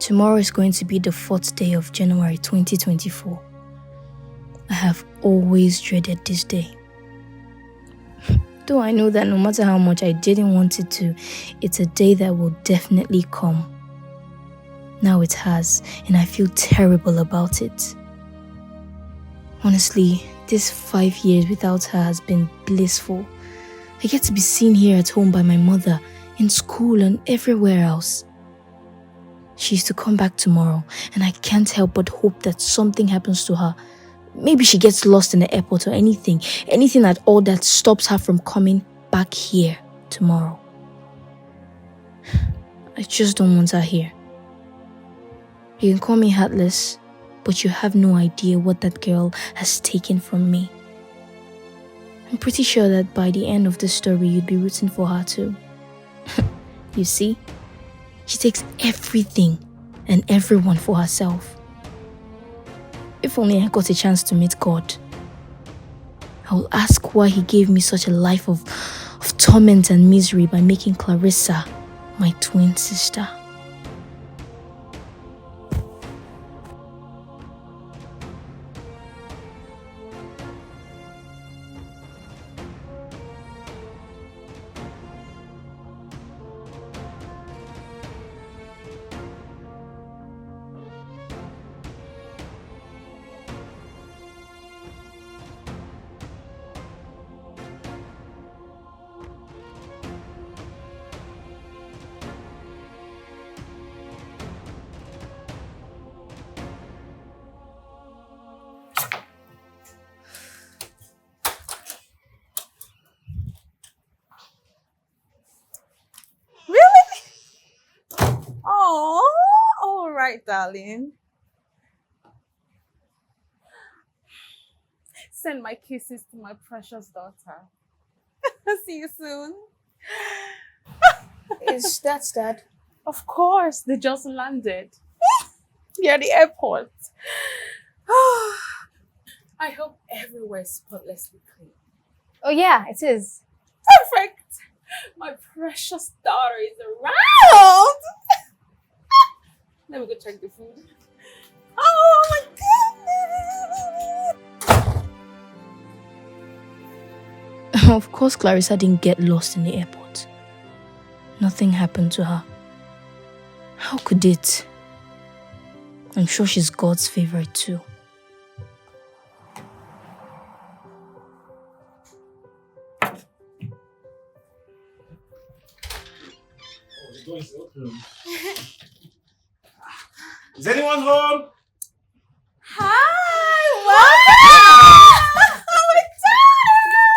Tomorrow is going to be the 4th day of January 2024. I have always dreaded this day. Though I know that no matter how much I didn't want it to, it's a day that will definitely come. Now it has, and I feel terrible about it. Honestly, this 5 years without her has been blissful. I get to be seen here at home by my mother, in school and everywhere else. She's to come back tomorrow, and I can't help but hope that something happens to her. Maybe she gets lost in the airport or anything at all that stops her from coming back here tomorrow. I just don't want her here. You can call me heartless, but you have no idea what that girl has taken from me. I'm pretty sure that by the end of this story, you'd be rooting for her too. You see, she takes everything and everyone for herself. If only I got a chance to meet God, I will ask why he gave me such a life of torment and misery by making Clarissa my twin sister. Oh, all right, darling. Send my kisses to my precious daughter. See you soon. Is that Dad? Of course, they just landed. Near the airport. I hope everywhere is spotlessly clean. Oh yeah, it is. Perfect. My precious daughter is around. Let me go check the food. Oh my goodness! Of course, Clarissa didn't get lost in the airport. Nothing happened to her. How could it? I'm sure she's God's favorite too. Is anyone home? Hi! Welcome! Oh my daughter!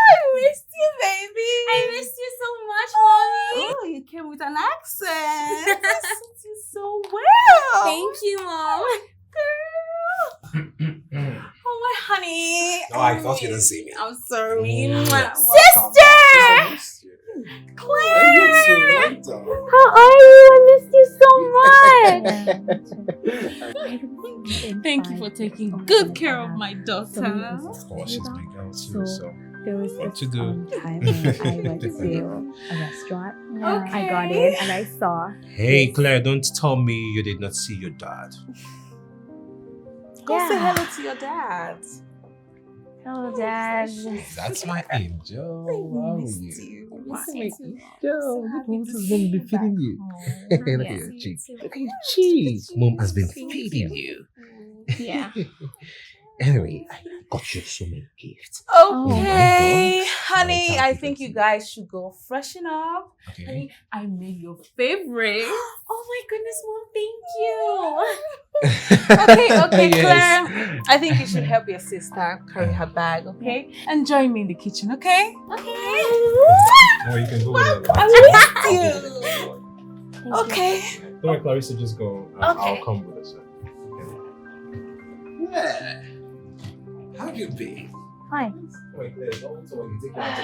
I missed you, baby! I missed you so much, Mommy! Oh, you came with an accent! That suits you so well! Thank you, Mom! Girl! Oh, my honey! No, I thought you didn't see me. I'm sorry. Sister! Claire! How are you? I missed you so much! Thank you for taking good care of my daughter. Of course, she's my girl too, so there was what this to do? time when I went to a restaurant. Okay. I got in and I saw. Hey, Claire, don't tell me you did not see your dad. Go say hello to your dad. Hello, Dad. That's my angel. How are missed you? you. That's Missed my you. angel. Look, Mom has been you feeding you. Oh, Look at your cheek. Look at your cheek. Mom has been feeding you. Yeah. Anyway, I got you so many gifts. Okay, God. honey, Alright, I think you guys should go freshen up. Okay. Honey, I made your favorite. Oh my goodness, Mom, thank you! Okay, Yes. Claire. I think you should help your sister carry her bag, okay? And join me in the kitchen, okay? Okay. No, you can go with I missed you. Okay. Don't worry, Clarissa, just go. I'll Okay. come with us. Yeah. How you be? Hi. Wait, there's also when you take out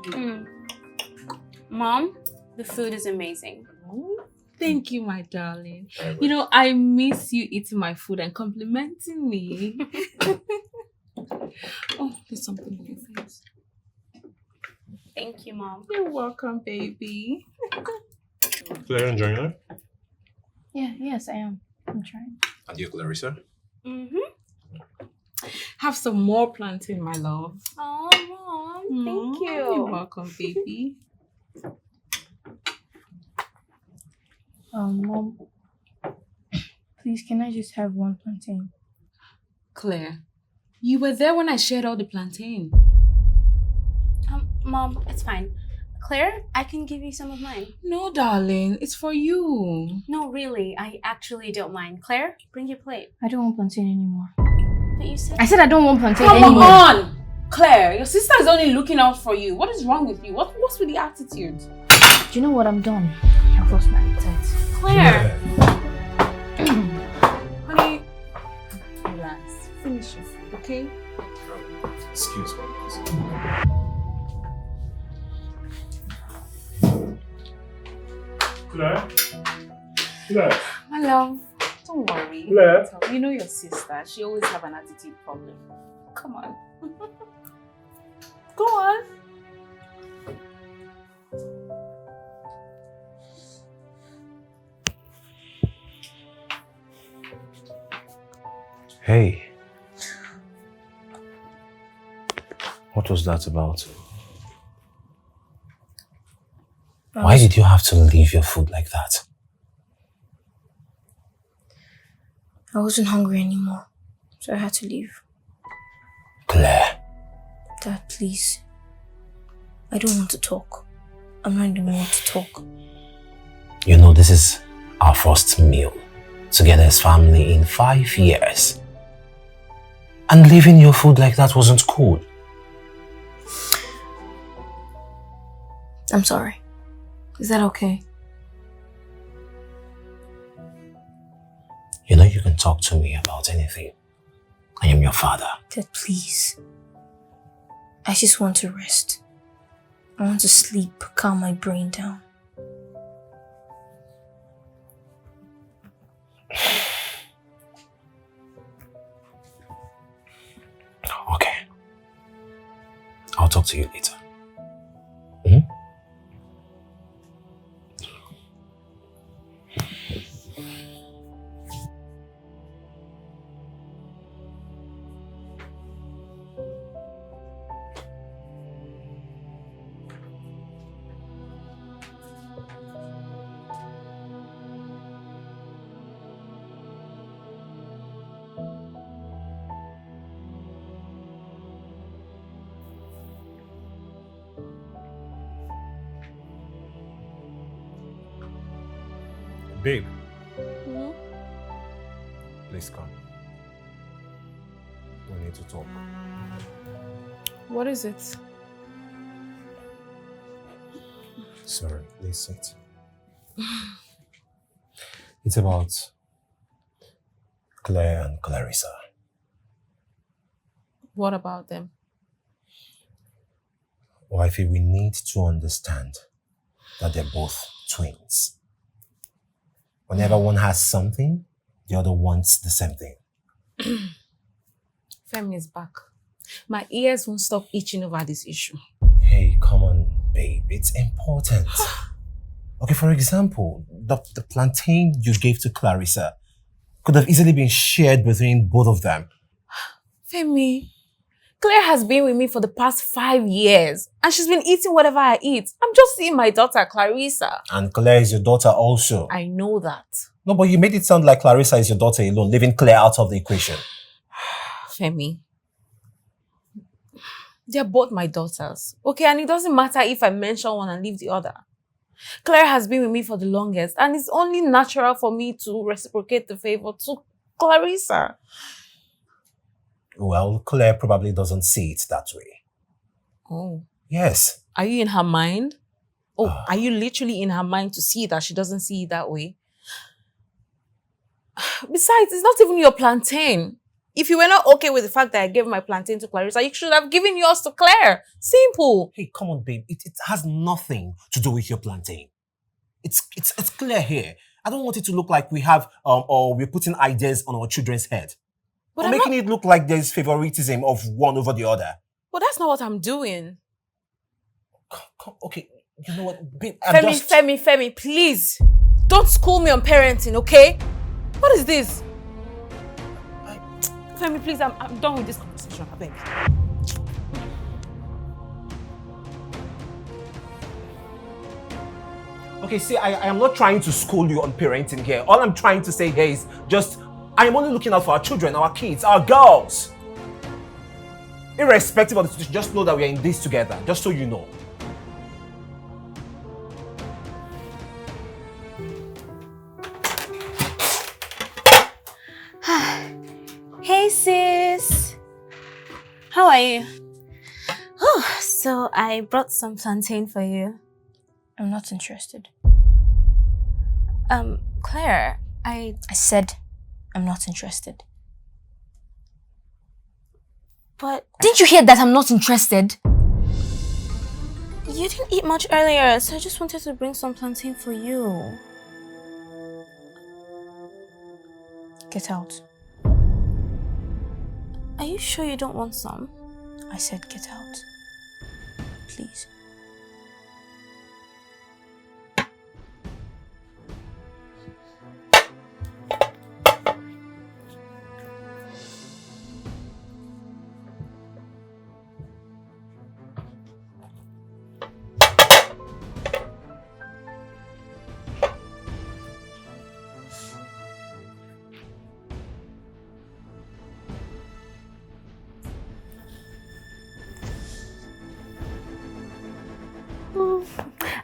to the Mom, the food is amazing. Thank you, my darling. You know, I miss you eating my food and complimenting me. Oh, there's something in your face. Thank you, Mom. You're welcome, baby. Claire enjoying it? Yes, I am. I'm trying. And you, Clarissa? Have some more plantain, my love. Oh, Mom, thank You're you. welcome, baby. Mom, please, can I just have one plantain? Claire, you were there when I shared all the plantain. Mom, it's fine. Claire, I can give you some of mine. No, darling, it's for you. No, really, I actually don't mind. Claire, bring your plate. I don't want plantain anymore. But you said... I said I don't want plantain Come anymore. on! Claire, your sister is only looking out for you. What is wrong with you? What's with the attitude? Do you know what? I'm done. I've lost my appetite. Claire! Honey, relax. Finish it, okay? Excuse me. Claire? Claire? My love, don't worry. Claire? You know your sister. She always have an attitude problem. Come on. Go on. Hey. What was that about? Why did you have to leave your food like that? I wasn't hungry anymore, so I had to leave. Claire. Dad, please. I don't want to talk. I'm not in the mood to talk. You know, this is our first meal together as family in 5 years. And leaving your food like that wasn't cool. I'm sorry. Is that okay? You know you can talk to me about anything. I am your father. Dad, please. I just want to rest. I want to sleep, calm my brain down. Okay. I'll talk to you later. Hmm? Babe. Please come. We need to talk. What is it? Sorry, please sit. It's about Claire and Clarissa. What about them? Wifey, we need to understand that they're both twins. Whenever one has something, the other wants the same thing. Femi is back. My ears won't stop itching over this issue. Hey, come on, babe. It's important. Okay, for example, the plantain you gave to Clarissa could have easily been shared between both of them. Femi, Claire has been with me for the past 5 years and she's been eating whatever I eat. I'm just seeing my daughter, Clarissa. And Claire is your daughter also. I know that. No, but you made it sound like Clarissa is your daughter alone, leaving Claire out of the equation. Femi, they're both my daughters. Okay, and it doesn't matter if I mention one and leave the other. Claire has been with me for the longest and it's only natural for me to reciprocate the favor to Clarissa. Well, Claire probably doesn't see it that way. Oh. Yes. Are you in her mind? Oh, are you literally in her mind to see that she doesn't see it that way? Besides, it's not even your plantain. If you were not okay with the fact that I gave my plantain to Clarissa, you should have given yours to Claire. Simple. Hey, come on, babe. It has nothing to do with your plantain. It's clear here. I don't want it to look like we have or we're putting ideas on our children's head. But or making it look like there's favoritism of one over the other. But that's not what I'm doing. Okay, you know what, babe? Femi, please. Don't school me on parenting, okay? What is this? Femi, please, I'm done with this conversation, I beg. Okay, see, I am not trying to school you on parenting here. All I'm trying to say here is just, I am only looking out for our children, our kids, our girls. Irrespective of the situation, just know that we are in this together, just so you know. Hey sis, how are you? Oh, so I brought some plantain for you. I'm not interested. Claire, I said I'm not interested. But Didn't you hear that I'm not interested? you didn't eat much earlier, so I just wanted to bring some plantain for you. Get out. Are you sure you don't want some? I said get out. Please.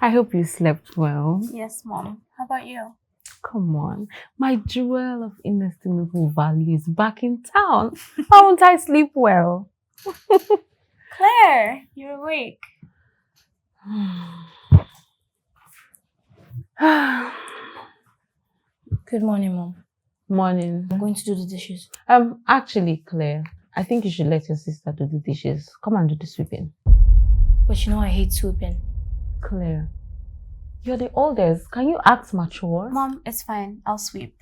I hope you slept well. Yes, Mom. How about you? Come on. My jewel of inestimable value is back in town. Why won't I sleep well? Claire, you're awake. Good morning, Mom. Morning. I'm going to do the dishes. Actually, Claire, I think you should let your sister do the dishes. Come and do the sweeping. But you know I hate sweeping. Claire, you're the oldest. Can you act mature? Mom, it's fine. I'll sweep.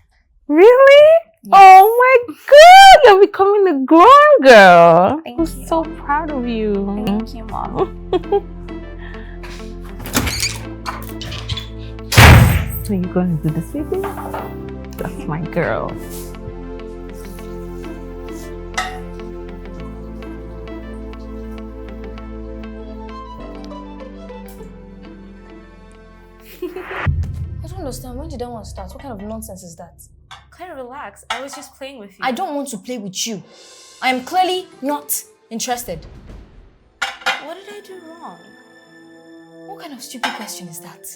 Really? Yes. Oh my god, you're becoming a grown girl. Thank I'm you. so proud of you. Thank you, Mom. So you're going to do the sweeping? That's my girl. I don't understand. When did that one start? What kind of nonsense is that? Claire, relax. I was just playing with you. I don't want to play with you. I am clearly not interested. What did I do wrong? What kind of stupid question is that?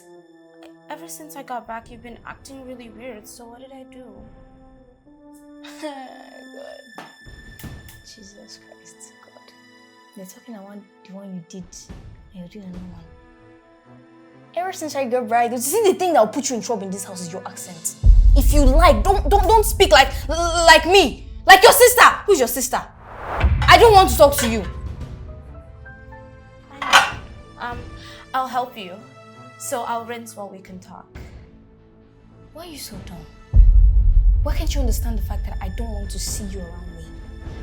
Ever since I got back, you've been acting really weird. So what did I do? God. Jesus Christ, God. They're talking about the one you did, and you're doing another one. Ever since I got married, this is the thing that will put you in trouble in this house is your accent. If you like, don't speak like me, like your sister. Who's your sister? I don't want to talk to you. I'll help you. So I'll rinse while we can talk. Why are you so dumb? Why can't you understand the fact that I don't want to see you around me?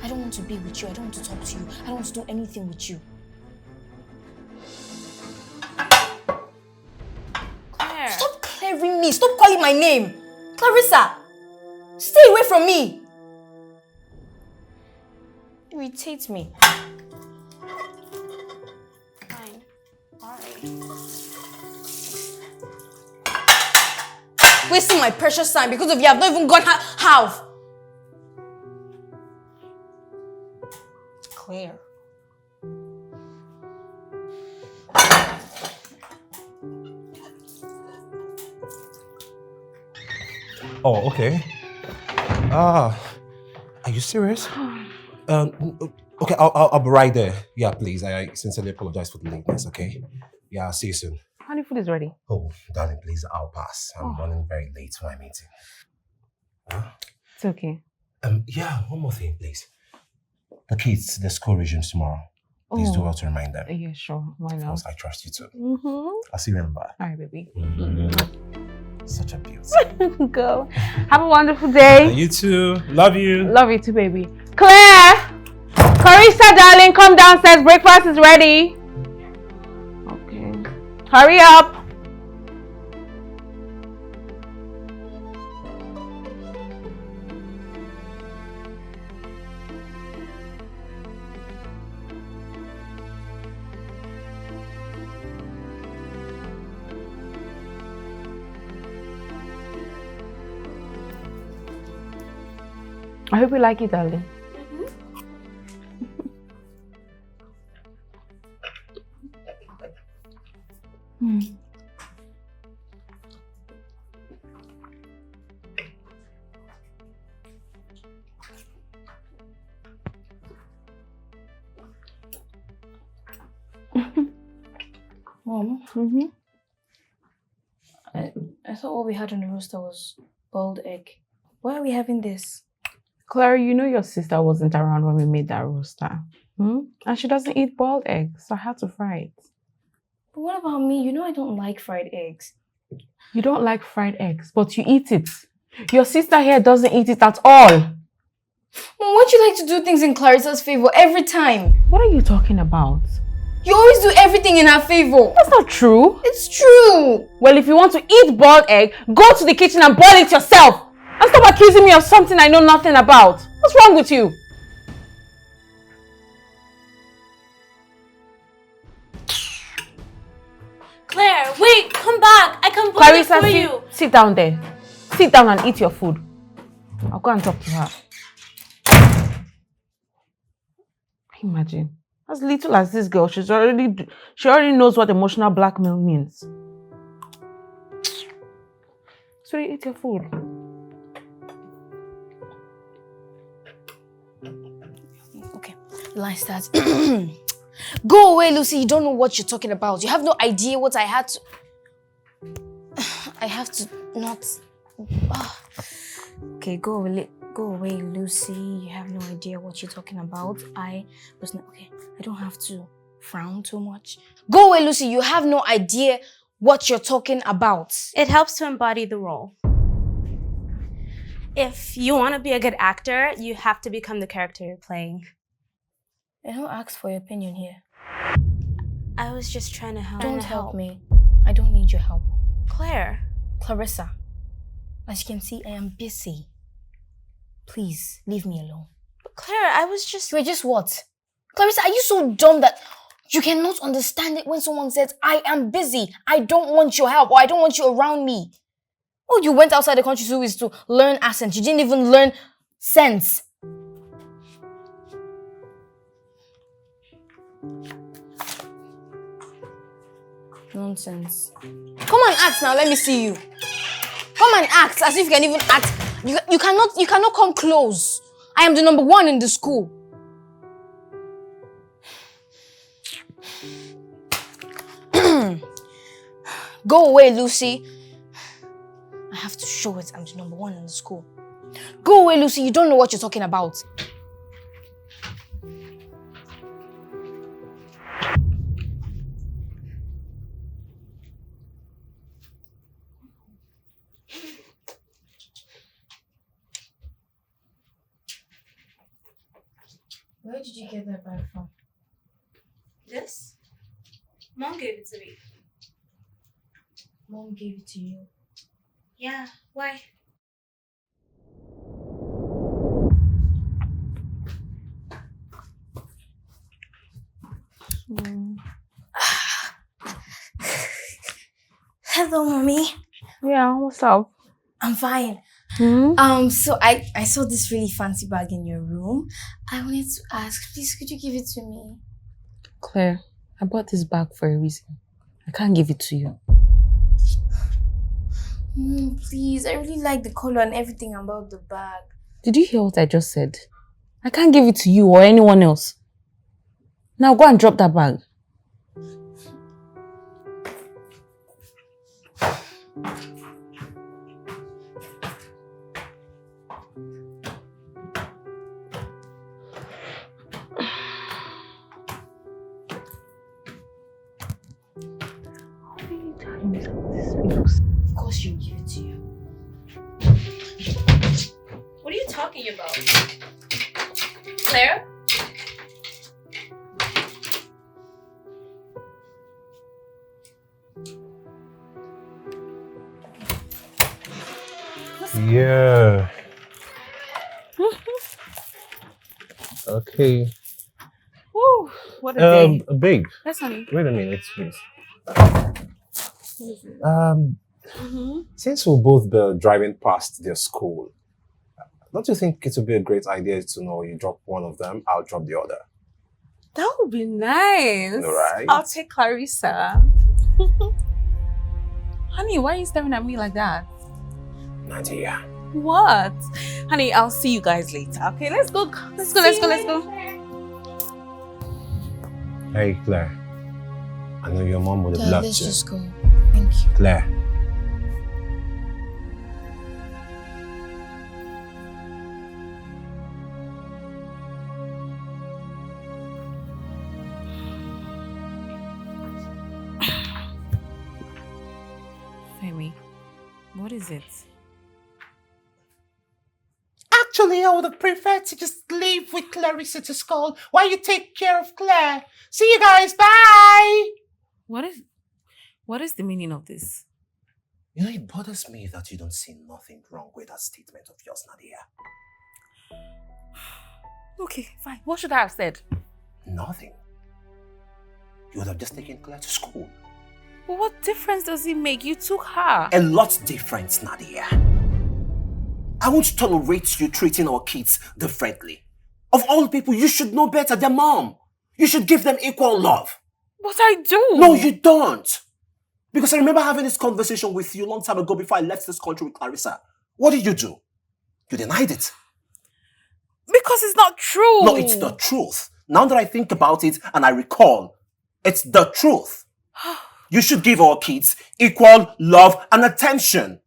I don't want to be with you. I don't want to talk to you. I don't want to do anything with you. Claire. Stop clearing me. Stop calling my name. Clarissa, stay away from me. You irritate me. Fine. Alright. Wasting my precious time because of you. I've not even gone half. Claire. Oh, okay. Are you serious? Okay, I'll be right there. Yeah, please. I sincerely apologize for the lateness, okay? Yeah, I'll see you soon. Honey, food is ready. Oh, darling, please, I'll pass. I'm running very late to my meeting. Huh? It's okay. Yeah, one more thing, please. The kids, the school resumes tomorrow. Please do well to remind them. Yeah, sure. Why Of not? course, I trust you too. Mm-hmm. I'll see you in the bar. All right, baby. Such a beauty. Go. Have a wonderful day. You too. Love you. Love you too, baby. Claire! Carissa, darling, come downstairs. Breakfast is ready. Okay. Hurry up. I hope you like it, darling. Mom, I thought all we had on the roster was boiled egg. Why are we having this? Clara, you know your sister wasn't around when we made that roaster. And she doesn't eat boiled eggs, so I had to fry it. But what about me? You know I don't like fried eggs. You don't like fried eggs, but you eat it. Your sister here doesn't eat it at all. Mom, why do you like to do things in Clarissa's favor every time? What are you talking about? You always do everything in her favor. That's not true. It's true. Well, if you want to eat boiled egg, go to the kitchen and boil it yourself. And stop accusing me of something I know nothing about. What's wrong with you? Claire, wait, come back. I can boil it Clarissa, for you. sit down there. Sit down and eat your food. I'll go and talk to her. Imagine. As little as this girl, she already knows what emotional blackmail means. So you eat your food. Okay, the line starts. Go away, Lucy. You don't know what you're talking about. You have no idea what I had to... I have to not... Okay, go away, Lucy. You have no idea what you're talking about. I was not... Okay, I don't have to frown too much. Go away, Lucy. You have no idea what you're talking about. It helps to embody the role. If you want to be a good actor, you have to become the character you're playing. I don't ask for your opinion here. I was just trying to help. Don't help me. I don't need your help. Claire. Clarissa, as you can see, I am busy. Please, leave me alone. But Claire, I was just... You're just what? Clarissa, are you so dumb that you cannot understand it when someone says, I am busy, I don't want your help, or I don't want you around me? Oh, you went outside the country to learn accent. You didn't even learn sense. Nonsense. Come and act now, let me see you. Come and act as if you can even act. You cannot come close. I am the number one in the school. Go away, Lucy. I have to show it I'm the number one in the school. Go away, Lucy. You don't know what you're talking about. Where did you get that bag from? This? Mom gave it to me. Mom gave it to you. Yeah, why? Hello, Mommy. Yeah, what's up? I'm fine. So I saw this really fancy bag in your room. I wanted to ask, please, could you give it to me? Claire, I bought this bag for a reason. I can't give it to you. Please, I really like the color and everything about the bag. Did you hear what I just said? I can't give it to you or anyone else. Now go and drop that bag. Of course she'll give it to you. What are you talking about? Claire? Yeah. Okay. Woo, what a day. Babe. Yes, honey. Wait a minute, please. Since we'll both be driving past their school, don't you think it would be a great idea to know you drop one of them, I'll drop the other? That would be nice. Right. I'll take Clarissa. Honey, why are you staring at me like that? Nadia. What? Honey, I'll see you guys later. Okay, let's go. Let's go. Hey, Claire. I know your mom would have Dad, loved let's you. just go. Thank you. Claire. Femi, what is it? Actually, I would have preferred to just leave with Clarissa to school while you take care of Claire. See you guys, bye! What is the meaning of this? You know, it bothers me that you don't see nothing wrong with that statement of yours, Nadia. Okay, fine. What should I have said? Nothing. You would have just taken Claire to school. Well, what difference does it make? You took her. A lot different, Nadia. I won't tolerate you treating our kids differently. Of all people, you should know better. Their mom. You should give them equal love. But I do. No, you don't. Because I remember having this conversation with you a long time ago before I left this country with Clarissa. What did you do? You denied it. Because it's not true. No, it's the truth. Now that I think about it and I recall, it's the truth. You should give our kids equal love and attention.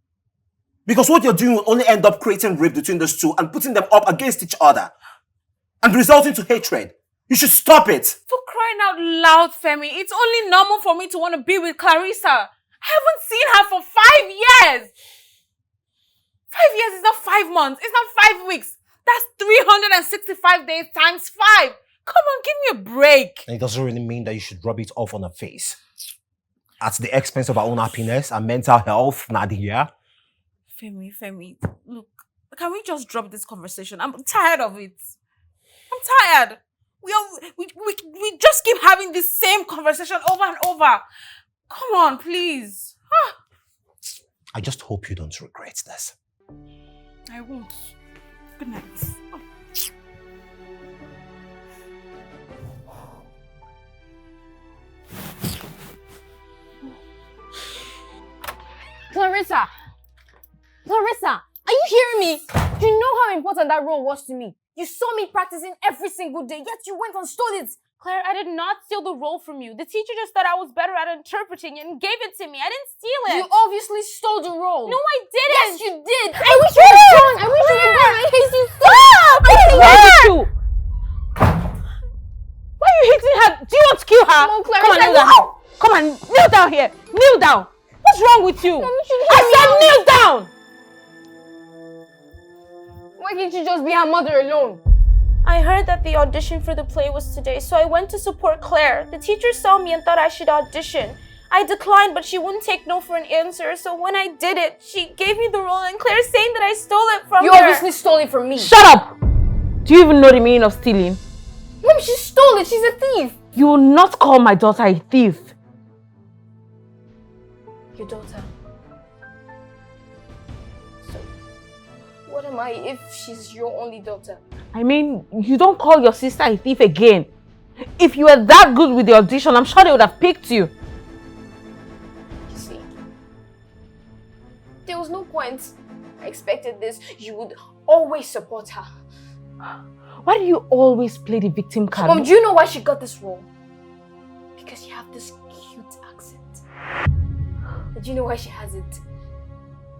Because what you're doing will only end up creating rift between those two and putting them up against each other and resulting to hatred. You should stop it. For crying out loud, Femi, it's only normal for me to want to be with Clarissa. I haven't seen her for 5 years. 5 years is not 5 months. It's not 5 weeks. That's 365 days times 5. Come on, give me a break. And it doesn't really mean that you should rub it off on her face. At the expense of our own happiness and mental health, Nadia. Femi, look, can we just drop this conversation? I'm tired of it. I'm tired. We just keep having this same conversation over and over. Come on, please. I just hope you don't regret this. I won't. Good night. Clarissa! Clarissa, are you hearing me? You know how important that role was to me. You saw me practicing every single day, yet you went and stole it. Claire, I did not steal the role from you. The teacher just thought I was better at interpreting it and gave it to me. I didn't steal it. You obviously stole the role. No, I didn't. Yes, you did. I wish you were gone. I wish you were gone. I hate you so much. What's wrong with you? Why are you hitting her? Do you want to kill her? Come on, Clarissa. Come on, kneel down. Come on, kneel down here. Kneel down. What's wrong with you? I said kneel down. Why can't you just be her mother alone? I heard that the audition for the play was today, so I went to support Claire. The teacher saw me and thought I should audition. I declined, but she wouldn't take no for an answer, so when I did it, she gave me the role and Claire's saying that I stole it from her. You obviously stole it from me. Shut up! Do you even know the meaning of stealing? Mom, she stole it. She's a thief. You will not call my daughter a thief. Your daughter. So, what am I if she's your only daughter? I mean, you don't call your sister a thief again. If you were that good with the audition, I'm sure they would have picked you. You see, there was no point. I expected this. You would always support her. Why do you always play the victim card? Mom, do you know why she got this role? Because you have this cute accent. And do you know why she has it?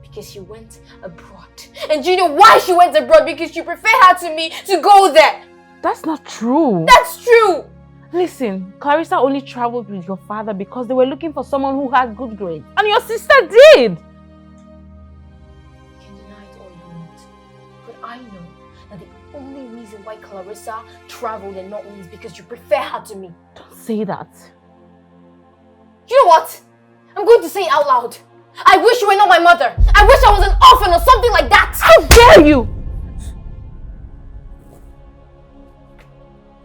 Because she went abroad. And do you know why she went abroad? Because you prefer her to me to go there. That's not true. That's true. Listen, Clarissa only traveled with your father because they were looking for someone who had good grades. And your sister did. You can deny it all you want. But I know that the only reason why Clarissa traveled and not me is because you prefer her to me. Don't say that. You know what? I'm going to say it out loud. I wish you were not my mother. I wish I was an orphan or something like that. How dare you!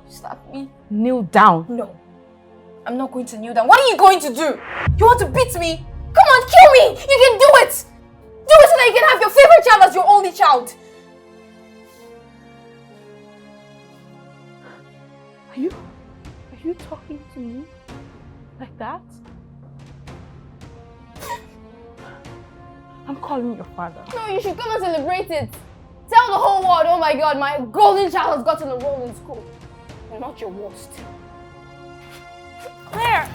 Slap me? Kneel down. No. I'm not going to kneel down. What are you going to do? You want to beat me? Come on, kill me! You can do it! Do it so that you can have your favorite child as your only child. Are you talking to me like that? I'm calling your father. No, you should come and celebrate it. Tell the whole world, oh my God, my golden child has gotten enrolled in school. You're not your worst. Claire!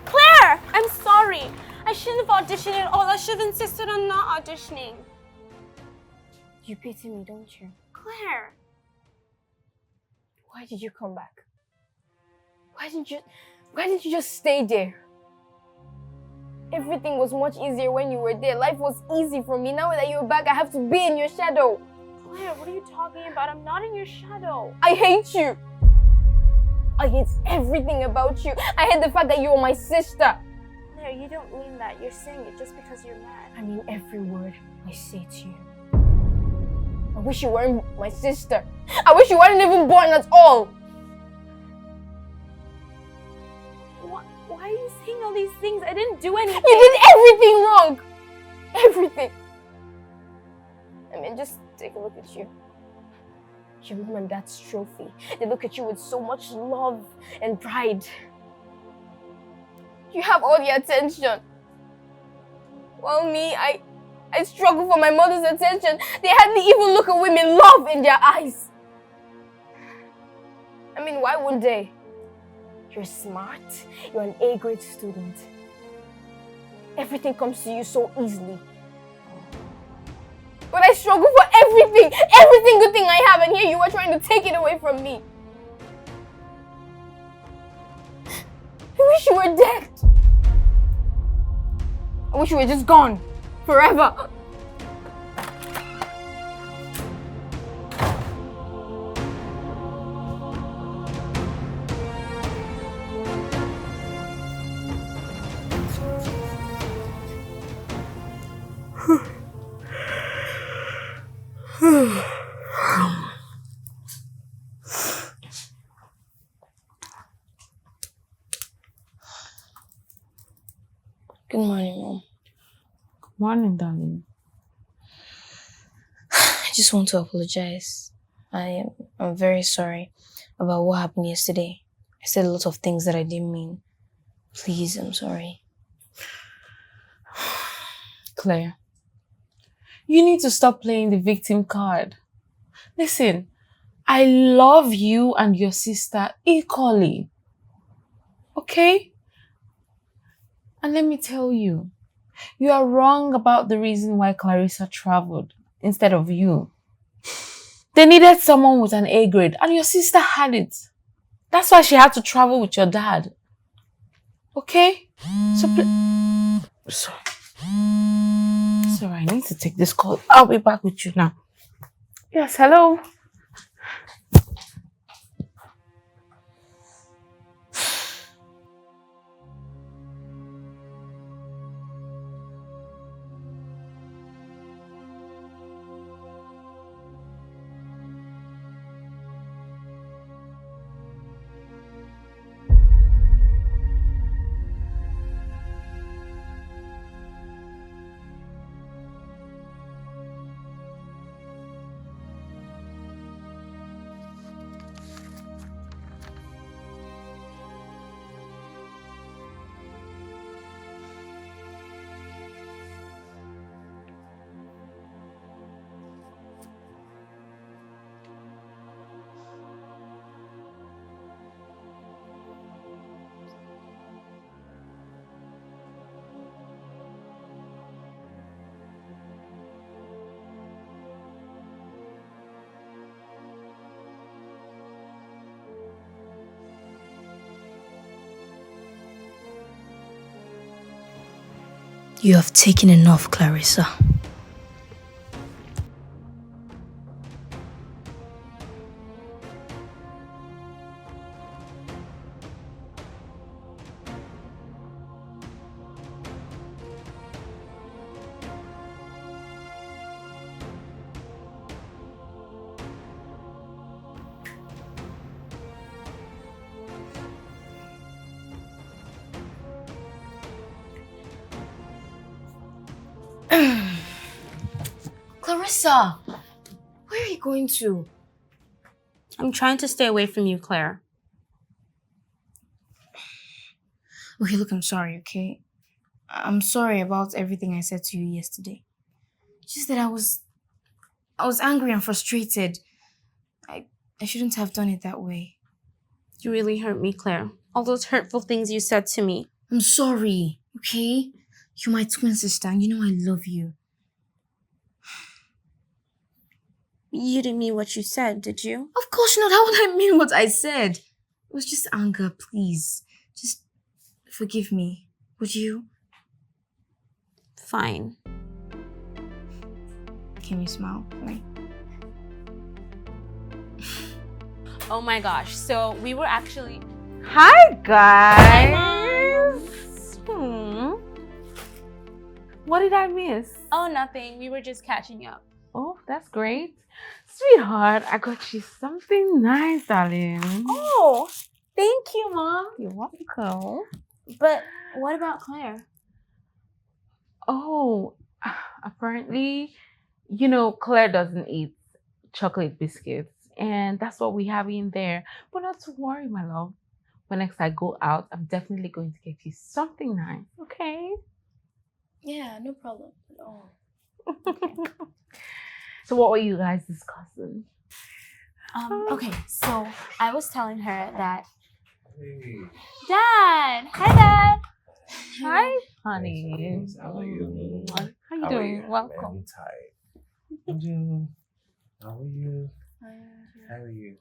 Claire! I'm sorry. I shouldn't have auditioned at all. I should have insisted on not auditioning. You pity me, don't you? Claire! Why did you come back? Why didn't you just stay there? Everything was much easier when you were there. Life was easy for me. Now that you're back, I have to be in your shadow. Claire, what are you talking about? I'm not in your shadow. I hate you. I hate everything about you. I hate the fact that you're my sister. Claire, you don't mean that. You're saying it just because you're mad. I mean every word I say to you. I wish you weren't my sister. I wish you weren't even born at all. Why are you saying all these things? I didn't do anything. You did everything wrong. Everything. I mean, just take a look at you. Your mom and dad's trophy. They look at you with so much love and pride. You have all the attention. While me, I struggle for my mother's attention. They hardly even look at women love in their eyes. I mean, why would they? You're smart. You're an A-grade student. Everything comes to you so easily. But I struggle for everything. Every single thing I have, and here you are trying to take it away from me. I wish you were dead. I wish you were just gone. Forever. Good morning, Mom. Good morning, darling. I just want to apologize. I'm very sorry about what happened yesterday. I said a lot of things that I didn't mean. Please, I'm sorry. Claire, you need to stop playing the victim card. Listen, I love you and your sister equally. Okay? And let me tell you, you are wrong about the reason why Clarissa traveled instead of you. They needed someone with an A grade, and your sister had it. That's why she had to travel with your dad. Okay? Sorry, I need to take this call. I'll be back with you now. Yes, hello? You have taken enough, Clarissa. Clarissa, where are you going to? I'm trying to stay away from you, Claire. Okay, look, I'm sorry, okay? I'm sorry about everything I said to you yesterday. Just that I was angry and frustrated. I shouldn't have done it that way. You really hurt me, Claire. All those hurtful things you said to me. I'm sorry, okay? You're my twin sister and you know I love you. You didn't mean what you said, did you? Of course not. How would I mean what I said? It was just anger, please. Just forgive me. Would you? Fine. Can you smile for me? Oh my gosh. So we were actually... Hi, guys. What did I miss? Oh, nothing. We were just catching up. Oh, that's great. Sweetheart, I got you something nice, darling. Oh, thank you, Mom. You're welcome. But what about Claire? Oh, apparently, you know, Claire doesn't eat chocolate biscuits. And that's what we have in there. But not to worry, my love. When next I go out, I'm definitely going to get you something nice, okay? Yeah, no problem at all. So what were you guys discussing? Okay, so I was telling her that... Hey. Dad! Hi, Dad! Hi, honey. How are you? How you doing? Welcome. I'm tired. How are you? How are you?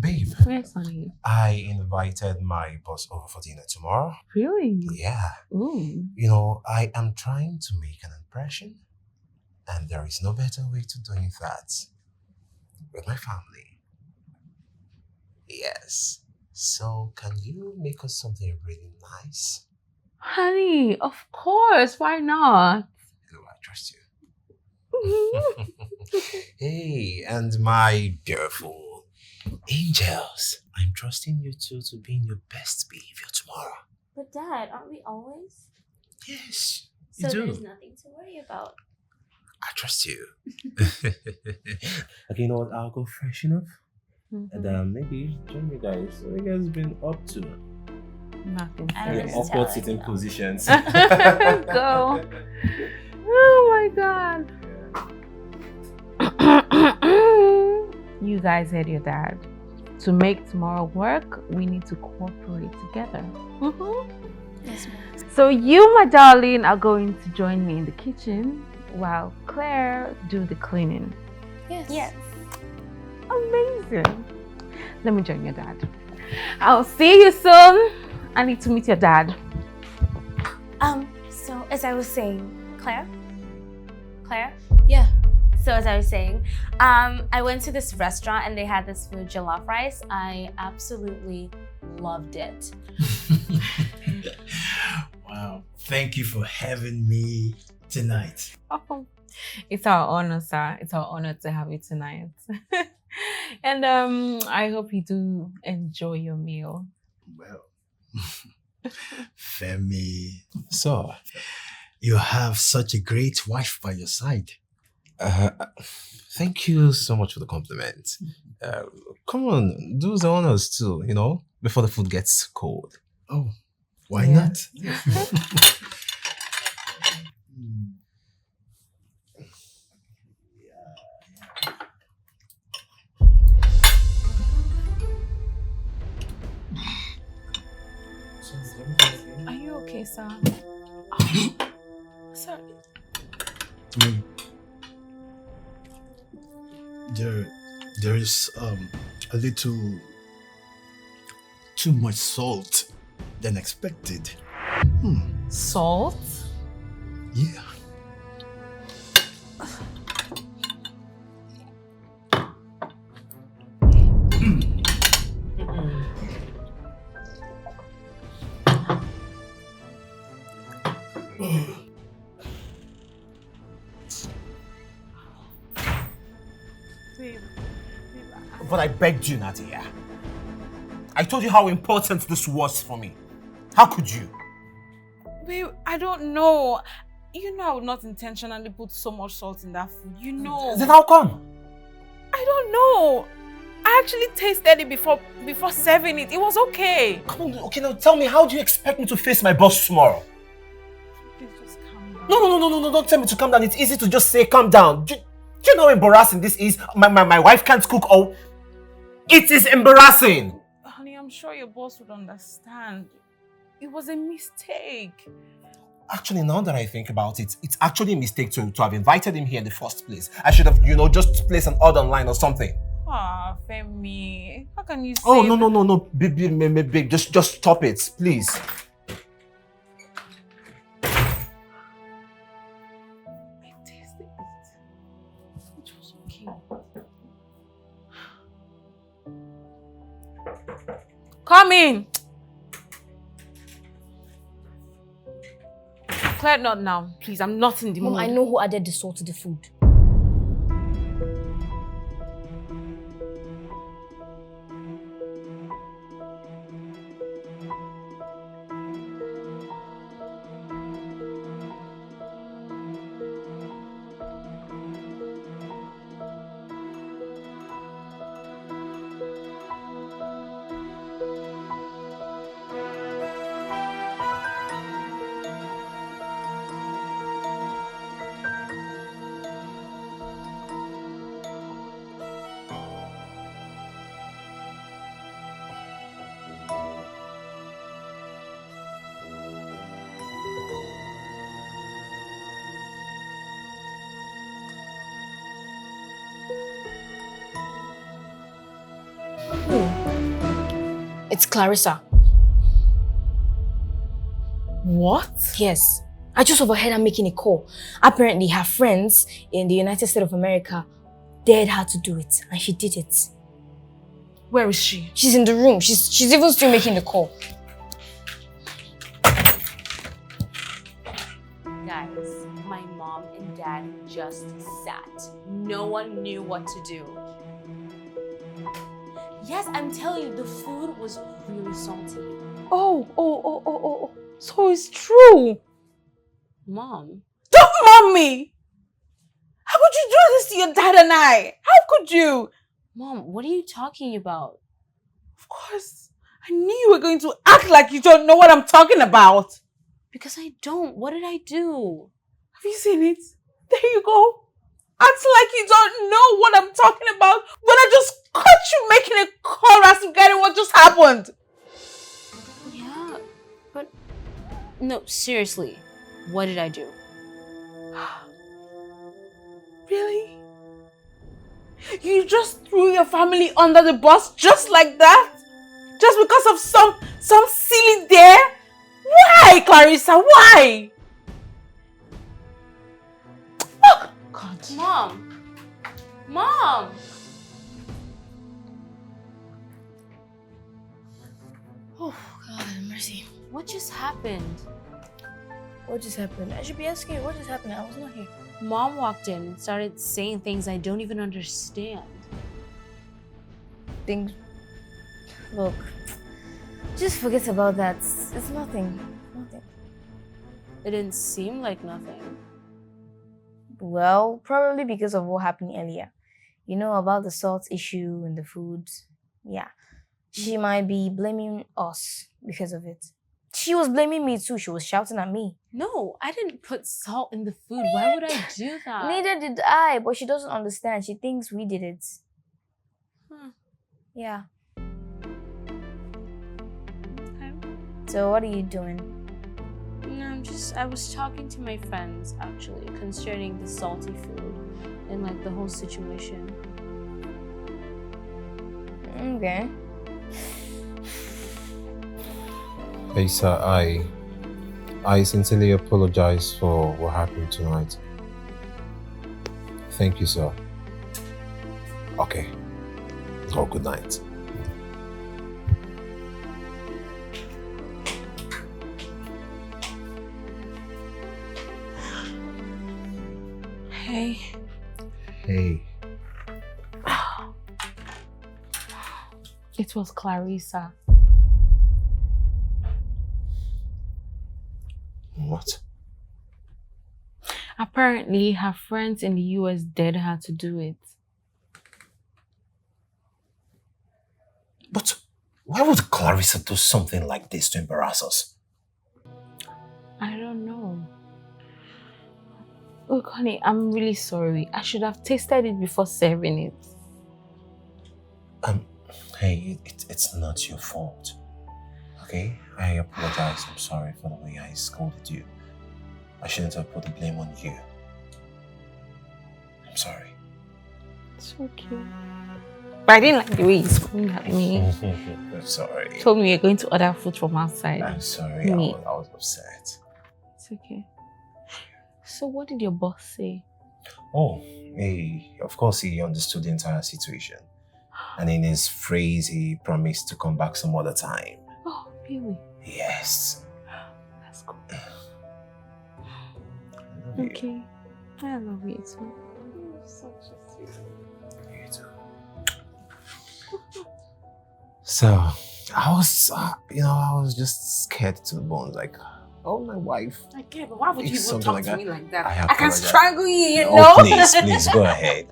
Babe. Yes, honey. I invited my boss over for dinner tomorrow. Really? Yeah. Ooh. You know, I am trying to make an impression, and there is no better way to doing that with my family. Yes. So, can you make us something really nice? Honey, of course. Why not? Oh, I trust you. Hey, and my beautiful angels, I'm trusting you two to be in your best behavior tomorrow. But Dad, aren't we always? Yes, you So do. there's nothing to worry about. I trust you. Okay, you know what? I'll go freshen up. And maybe join you guys. What have you guys been up to? Nothing. I Your was awkward telling sitting you. positions. Go. Oh my god. You guys heard your dad. To make tomorrow work, we need to cooperate together. Yes, Mom. So you, my darling, are going to join me in the kitchen while Claire do the cleaning. Yes. Yes. Amazing. Let me join your dad. I'll see you soon. I need to meet your dad. So as I was saying, Claire? Yeah. So as I was saying, I went to this restaurant and they had this food, jollof rice. I absolutely loved it. Wow. Thank you for having me tonight. Oh, it's our honor, sir. It's our honor to have you tonight. And I hope you do enjoy your meal. Well, Femi, So, you have such a great wife by your side. thank you so much for the compliment. Come on, do the honors too, you know, before the food gets cold. Oh, why Yeah. not? Are you okay, sir? Sorry. Mm. There is a little too much salt than expected. Salt? Yeah. But I begged you, Nadia. I told you how important this was for me. How could you? Babe, I don't know. You know I would not intentionally put so much salt in that food. You know. Then how come? I don't know. I actually tasted it before serving it. It was okay. Come on, okay, now tell me, how do you expect me to face my boss tomorrow? Please just calm down. No, don't tell me to calm down. It's easy to just say calm down. Do you know how embarrassing this is? My wife can't cook or... It is embarrassing. Honey, I'm sure your boss would understand. It was a mistake. Actually, now that I think about it, it's actually a mistake to have invited him here in the first place. I should have, just placed an order online or something. Ah, Femi. How can you say... Oh, no. Babe, just stop it, please. I tasted it. It was okay. Come in. Claire, not now. Please, I'm not in the mood. Mom, I know who added the salt to the food. It's Clarissa. What? Yes. I just overheard her making a call. Apparently, her friends in the United States of America dared her to do it, and she did it. Where is she? She's in the room. She's even still making the call. Guys, my mom and dad just sat. No one knew what to do. Yes, I'm telling you, the food was really salty. Oh. So it's true. Mom. Don't mom me! How could you do this to your dad and I? How could you? Mom, what are you talking about? Of course. I knew you were going to act like you don't know what I'm talking about. Because I don't. What did I do? Have you seen it? There you go. Act like you don't know what I'm talking about when I just caught you making a call as regarding what just happened. Yeah, but... No, seriously. What did I do? Really? You just threw your family under the bus just like that? Just because of some silly dare? Why, Clarissa? Why? Oh, God. Mom! Oh, God, mercy. What just happened? What just happened? I should be asking you, what just happened? I was not here. Mom walked in and started saying things I don't even understand. Things... Look, just forget about that. It's nothing. Nothing. It didn't seem like nothing. Well, probably because of what happened earlier. You know, about the salt issue and the food. Yeah. She might be blaming us because of it. She was blaming me too. She was shouting at me. No, I didn't put salt in the food. Why would I do that? Neither did I, but she doesn't understand. She thinks we did it. Yeah. Okay. So what are you doing? No, I was talking to my friends, actually, concerning the salty food and, like, the whole situation. Okay. Hey sir, I sincerely apologize for what happened tonight. Thank you, sir. Okay. Oh, good night. Hey. Hey. It was Clarissa. What? Apparently, her friends in the US dared her to do it. Why would Clarissa do something like this to embarrass us? I don't know. Look, honey, I'm really sorry. I should have tasted it before serving it. Hey, it's not your fault. Okay? I apologize. I'm sorry for the way I scolded you. I shouldn't have put the blame on you. I'm sorry. It's okay. But I didn't like the way you screamed at me. I'm sorry. Told me you're going to order food from outside. I'm sorry. I was upset. It's okay. So what did your boss say? Oh, of course he understood the entire situation. And in his phrase, he promised to come back some other time. Oh, really? Yes. That's cool. Okay. I love you too. You're such a sweet. You too. So, I was just scared to the bones. Like, oh, my wife. I can't, but why would you even talk to me like that? I can apologize. strangle you, you know? Oh, please, go ahead.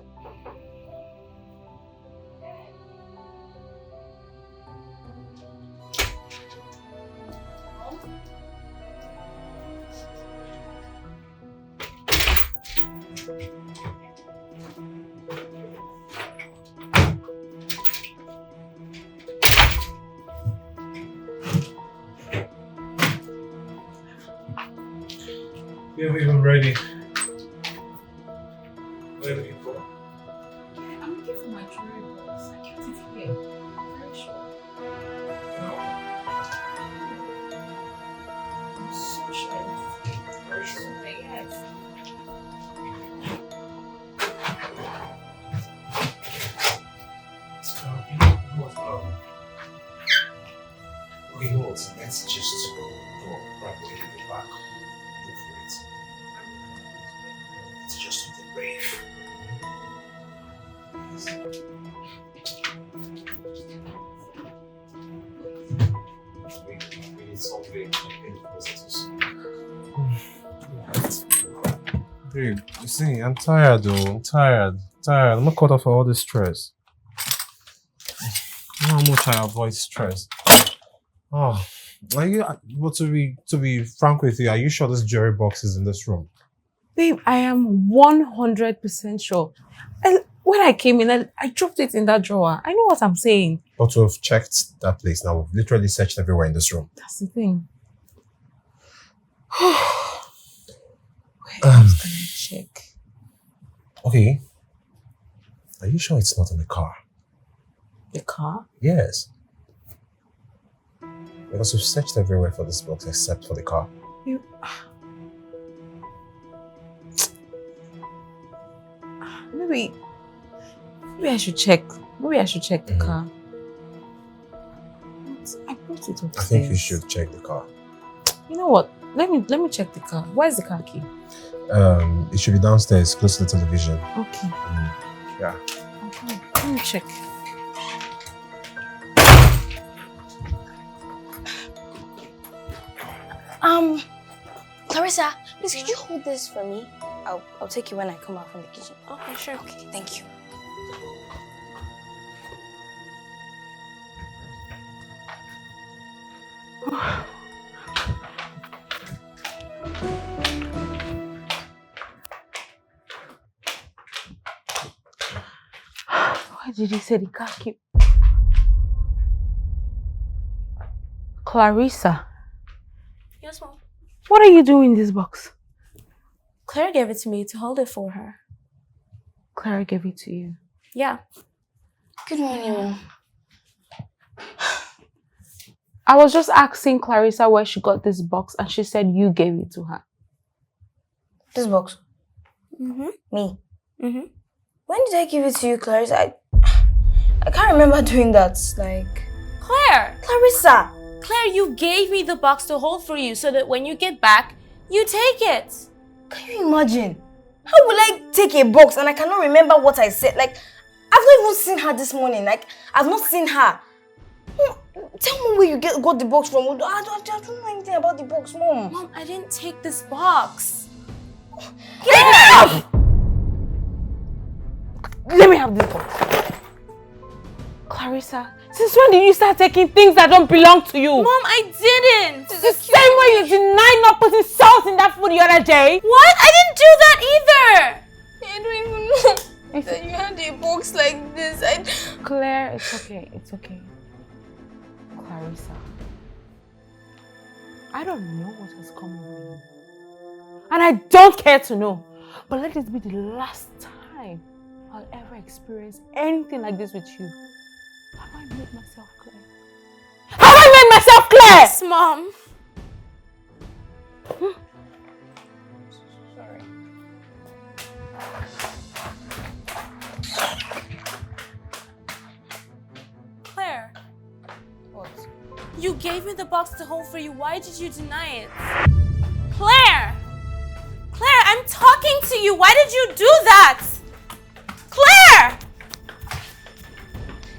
Yeah, I'm ready. What are you looking for? I'm looking for my jewelry box. I kept it here. I'm very sure. No. I'm so sure. Very sure. Yes. Okay, no, let's just go right away and get back. Go for it. It's just something brave. We need something in the processes. Babe, you see, I'm tired though. I'm tired. I'm not caught up for all this stress. How much I avoid stress. Oh, are you? But to be frank with you, are you sure this jewelry box is in this room? Babe, I am 100% sure. And when I came in, I dropped it in that drawer. I know what I'm saying. But we've checked that place now. We've literally searched everywhere in this room. That's the thing. Wait, I'm just gonna check. Okay. Are you sure it's not in the car? The car? Yes. Because we've searched everywhere for this box except for the car. Maybe I should check. Maybe I should check the car. I brought it upstairs. I think you should check the car. You know what? Let me check the car. Where's the car key? It should be downstairs, close to the television. Okay. Yeah. Okay. Let me check. Clarissa, please could you hold this for me? I'll take you when I come out from the kitchen. Okay, sure. Okay, thank you. Why did you say the car key? Clarissa, Yes, Mom. what are you doing in this box? Claire gave it to me to hold it for her. Clara gave it to you. Yeah. Good morning, Mom. I was just asking Clarissa where she got this box and she said you gave it to her. This box? Mm-hmm. Me? Mm-hmm. When did I give it to you, Clarissa? I can't remember doing that. Like... Claire! Clarissa! Claire, you gave me the box to hold for you so that when you get back, you take it. Can you imagine? How will I take a box and I cannot remember what I said? Like, I've not even seen her this morning. Like, I've not seen her. Tell me where you got the box from. I don't know anything about the box, Mom. Mom, I didn't take this box. Let me have this box. Clarissa, Clarissa, since when did you start taking things that don't belong to you? Mom, I didn't. The same way you denied not putting salt in that food the other day. What? I didn't do that either. I don't even know that you had a box like this. Claire, it's okay. It's okay. Clarissa, I don't know what has come over you. And I don't care to know. But let this be the last time I'll ever experience anything like this with you. Have I made myself clear? Have I made myself clear? Yes, Mom. Sorry. Claire. What? You gave me the box to hold for you. Why did you deny it? Claire! Claire, I'm talking to you. Why did you do that? Claire!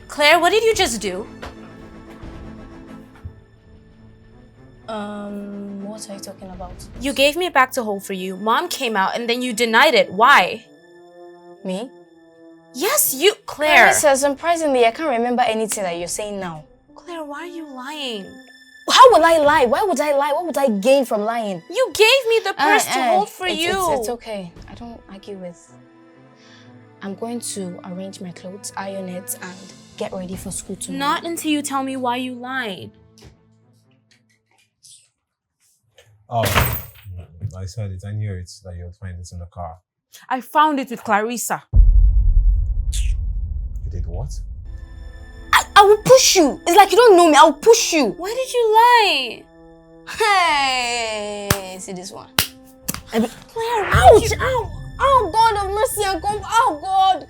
Claire, what did you just do? What are you talking about? You gave me it back to hold for you. Mom came out and then you denied it. Why? Me? Yes, you, Claire. Clarissa, surprisingly, I can't remember anything that you're saying now. Claire, why are you lying? How would I lie? Why would I lie? What would I gain from lying? You gave me the purse to hold for you. It's okay. I don't argue with. I'm going to arrange my clothes, iron it, and get ready for school tomorrow. Not until you tell me why you lied. Oh, I said it. I knew it, that you'd find it in the car. I found it with Clarissa. You did what? I will push you. It's like you don't know me. I will push you. Why did you lie? Hey, see this one. Claire, ouch! Ow! Oh God of mercy and comfort! Oh God!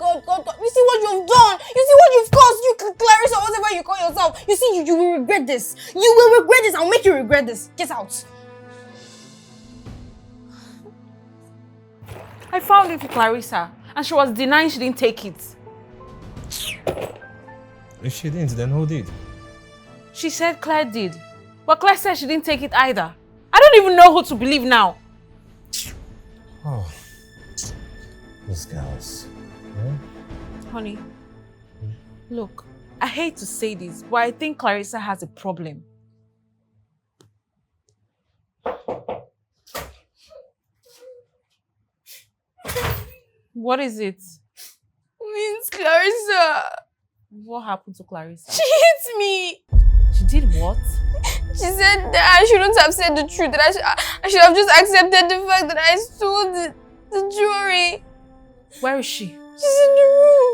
You see what you've done? You see what you've caused? You, Clarissa, whatever you call yourself. You see, you will regret this. You will regret this. I'll make you regret this. Get out. I found it with Clarissa, and she was denying she didn't take it. If she didn't, then who did? She said Claire did, but Claire said she didn't take it either. I don't even know who to believe now. Oh, these girls. Yeah? Honey, look, I hate to say this, but I think Clarissa has a problem. What is it? Means Clarissa. What happened to Clarissa? She hit me. She did what? She said that I shouldn't have said the truth. That I should have just accepted the fact that I stole the jewelry. Where is she? She's in the room.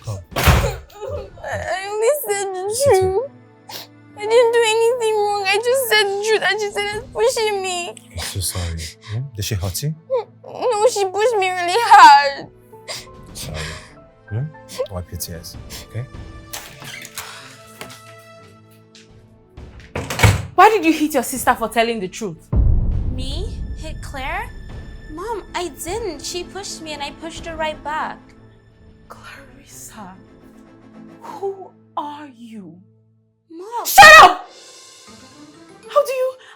Come. I only said the truth. I didn't do anything wrong. I just said the truth and she said it's pushing me. I'm so sorry. Did she hurt you? No, she pushed me really hard. Sorry. Wipe your tears, okay? Why did you hit your sister for telling the truth? Me? Hit Claire? Mom, I didn't. She pushed me and I pushed her right back. Clarissa, who are you? Mom. Shut up!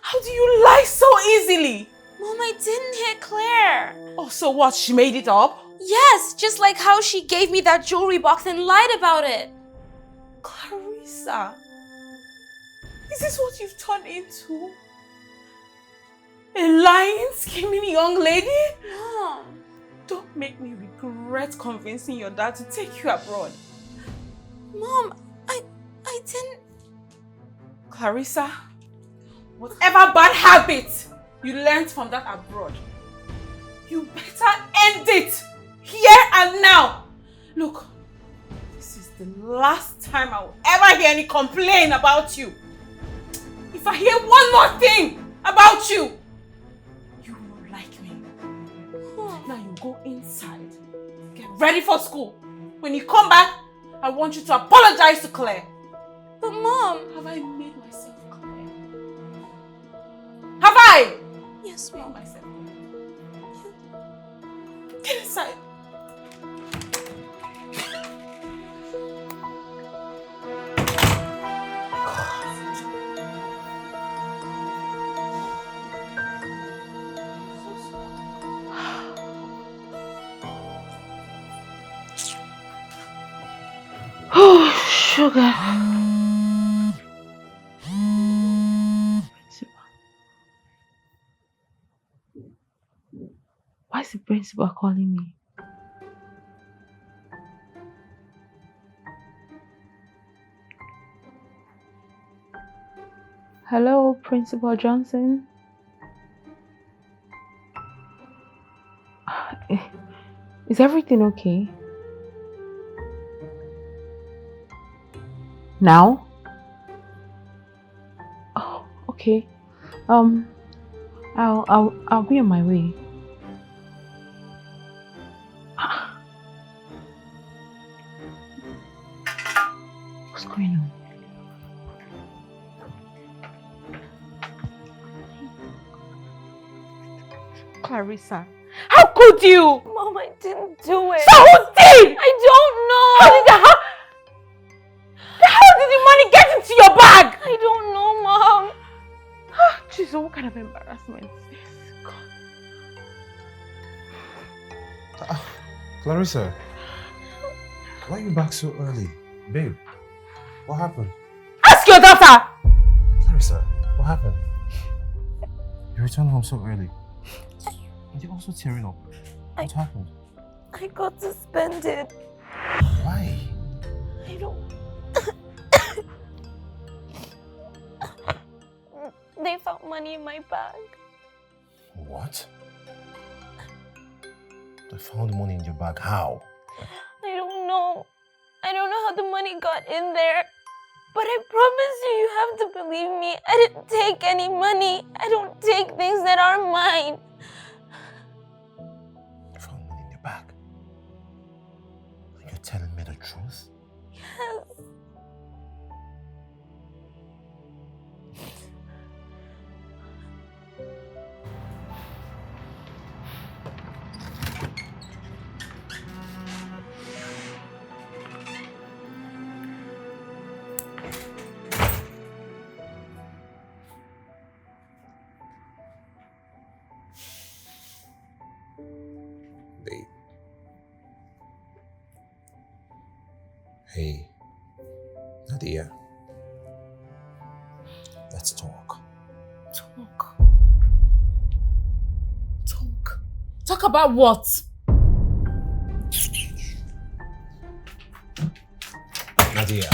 How do you lie so easily? Mom, I didn't hit Claire. Oh, so what? She made it up? Yes, just like how she gave me that jewelry box and lied about it. Clarissa, is this what you've turned into? A lying, scheming young lady? Mom. Don't make me regret convincing your dad to take you abroad. Mom, I didn't... Clarissa, whatever bad habit you learned from that abroad, you better end it here and now. Look, this is the last time I will ever hear any complaint about you. If I hear one more thing about you, you will not like me. Now you go inside, get ready for school. When you come back, I want you to apologize to Claire. But Mom... Have I made myself clear? Have I? Yes, Mom. Myself. Get inside. Sugar. Why is the principal calling me? Hello, Principal Johnson. Is everything okay? Now? Oh, okay. I'll be on my way. What's going on? Clarissa, how could you? Mom, I didn't do it. So who did? I don't know. How did the money get into your bag? I don't know, Mom. Jesus, what kind of embarrassment is this? God. Clarissa, why are you back so early? Babe, what happened? Ask your daughter! Clarissa, what happened? You returned home so early. And you're also tearing up. What happened? I got suspended. Why? I don't... They found money in my bag. What? They found the money in your bag. How? I don't know. I don't know how the money got in there. But I promise you, you have to believe me. I didn't take any money. I don't take things that are mine. You found money in your bag. And you're telling me the truth? Yes. Babe. Hey, Nadia. Let's talk. Talk about what? Nadia.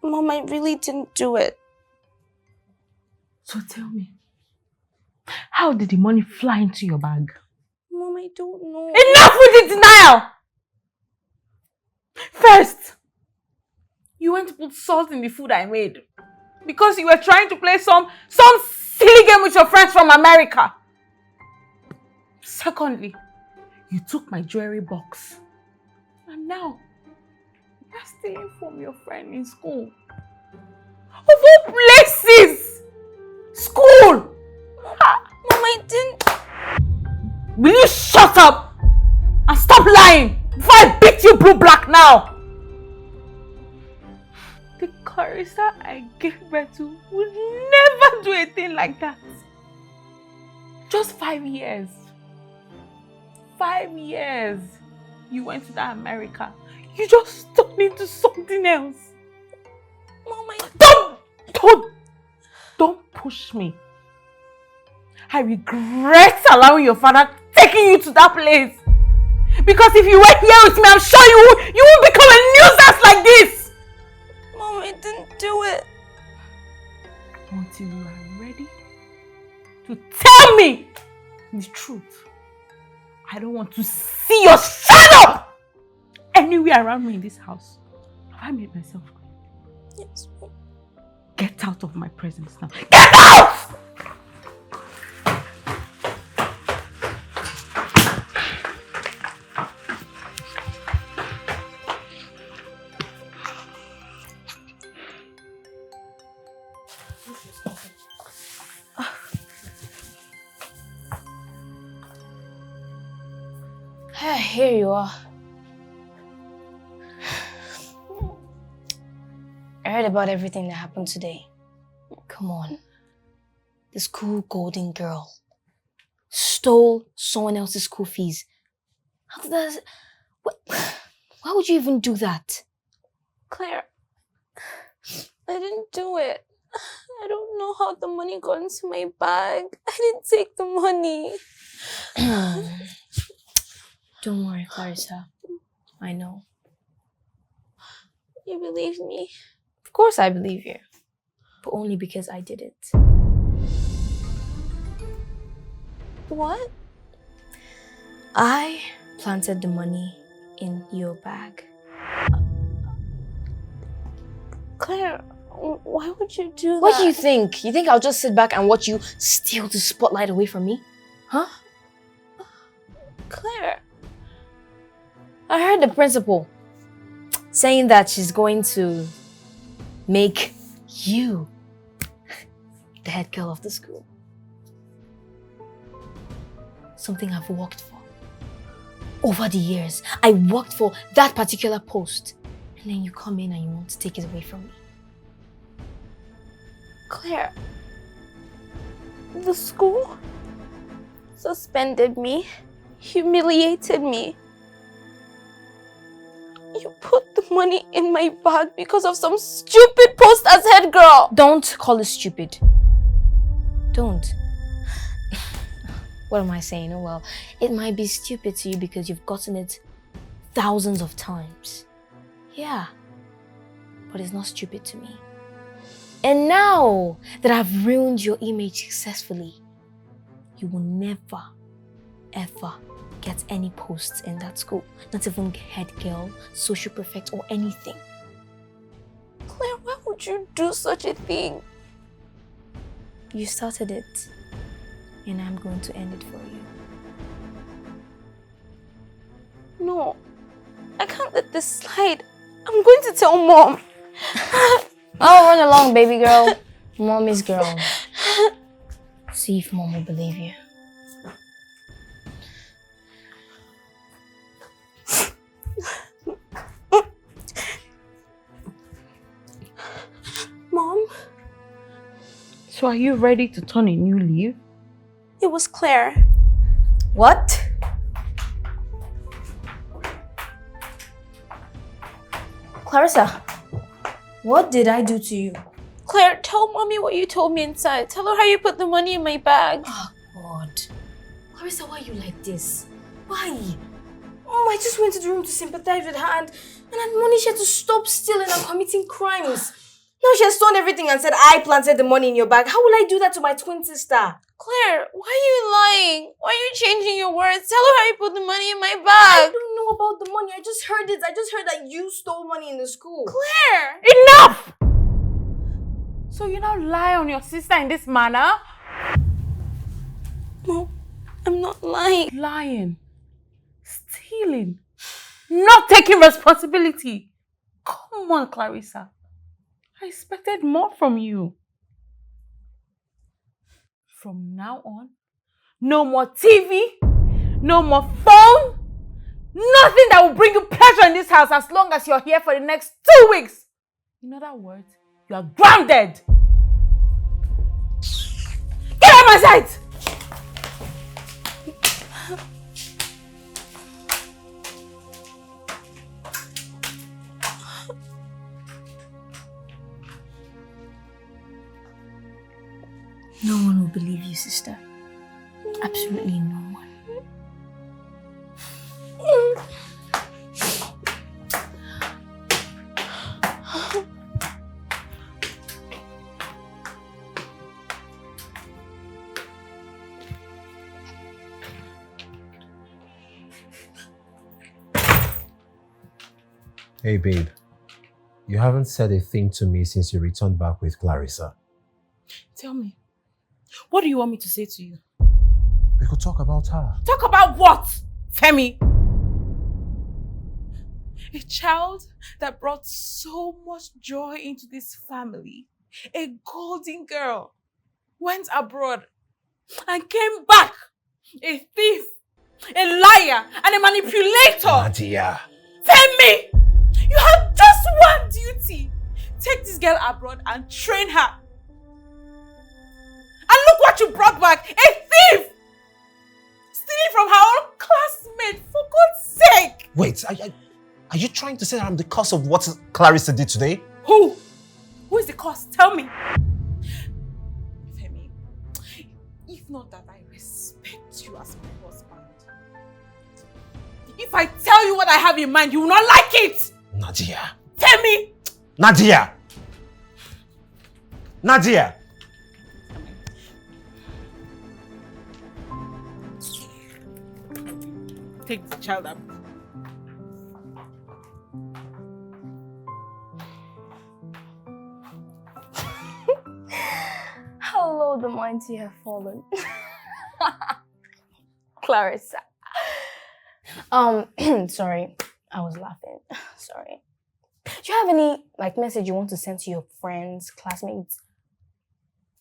Mom, I really didn't do it. So tell me, how did the money fly into your bag? Mom, I don't know. Enough with the denial! First, you went to put salt in the food I made because you were trying to play some silly game with your friends from America. Secondly, you took my jewelry box. And now, you're stealing from your friend in school. Of all places! School! Mom, I didn't... Will you shut up and stop lying before I beat you blue-black now? The Clarissa I gave birth to would never do a thing like that. Just 5 years. 5 years. You went to that America. You just turned into something else. Mom, Don't push me. I regret allowing your father taking you to that place. Because if you were here with me, I'm sure you won't become a nuisance like this. Mom, I didn't do it. Until you are ready to tell me the truth. I don't want to see your shadow anywhere around me in this house. Have I made myself clear? Yes, Mom. Get out of my presence now. Get out! Here you are. I heard about everything that happened today. Come on. The school golden girl stole someone else's school fees. How did that... Why would you even do that? Claire, I didn't do it. I don't know how the money got into my bag. I didn't take the money. Don't worry, Clarissa. I know. You believe me? Of course I believe you. But only because I did it. What? I planted the money in your bag. Claire, why would you do that? What do you think? You think I'll just sit back and watch you steal the spotlight away from me? Huh? Claire. I heard the principal saying that she's going to make you the head girl of the school. Something I've worked for. Over the years, I worked for that particular post. And then you come in and you want to take it away from me. Claire, the school suspended me, humiliated me. You put the money in my bag because of some stupid post as head girl. Don't call it stupid. Don't. What am I saying? Oh well, it might be stupid to you because you've gotten it thousands of times. Yeah, but it's not stupid to me. And now that I've ruined your image successfully, you will never, ever get any posts in that school. Not even head girl, social prefect, or anything. Claire, why would you do such a thing? You started it, and I'm going to end it for you. No, I can't let this slide. I'm going to tell Mom. Oh, run along, baby girl. Mommy's girl. See if Mom will believe you. Mom? So are you ready to turn a new leaf? It was Claire. What? Clarissa, what did I do to you? Claire, tell Mommy what you told me inside. Tell her how you put the money in my bag. Oh, God. Clarissa, why are you like this? Why? Oh, I just went to the room to sympathize with her and admonish her to stop stealing and committing crimes. Now she has stolen everything and said I planted the money in your bag. How will I do that to my twin sister? Claire, why are you lying? Why are you changing your words? Tell her how you put the money in my I bag. don't know about the money. I just heard it. I just heard that you stole money in the school. Claire! Enough! So you now lie on your sister in this manner? No, I'm not lying. Lying. Stealing. Not taking responsibility. Come on, Clarissa. I expected more from you. From now on, no more TV, no more phone, nothing that will bring you pleasure in this house as long as you're here for the next 2 weeks. In other words, you are grounded. Get out of my sight! No one will believe you, sister. Absolutely no one. Hey, babe. You haven't said a thing to me since you returned back with Clarissa. Tell me, what do you want me to say to you? We could talk about her. Talk about what, Femi? A child that brought so much joy into this family, a golden girl, went abroad and came back a thief, a liar, and a manipulator. Nadia. Femi, you have just one duty. Take this girl abroad and train her. And look what you brought back, a thief! Stealing from her own classmate, for God's sake! Wait, are you trying to say that I'm the cause of what Clarissa did today? Who? Who is the cause? Tell me. Femi, if not that I respect you as my husband, if I tell you what I have in mind, you will not like it! Nadia. Femi! Nadia! Nadia! Take the child up. How low the mighty have fallen. Clarissa. Sorry, I was laughing. Sorry. Do you have any message you want to send to your friends, classmates?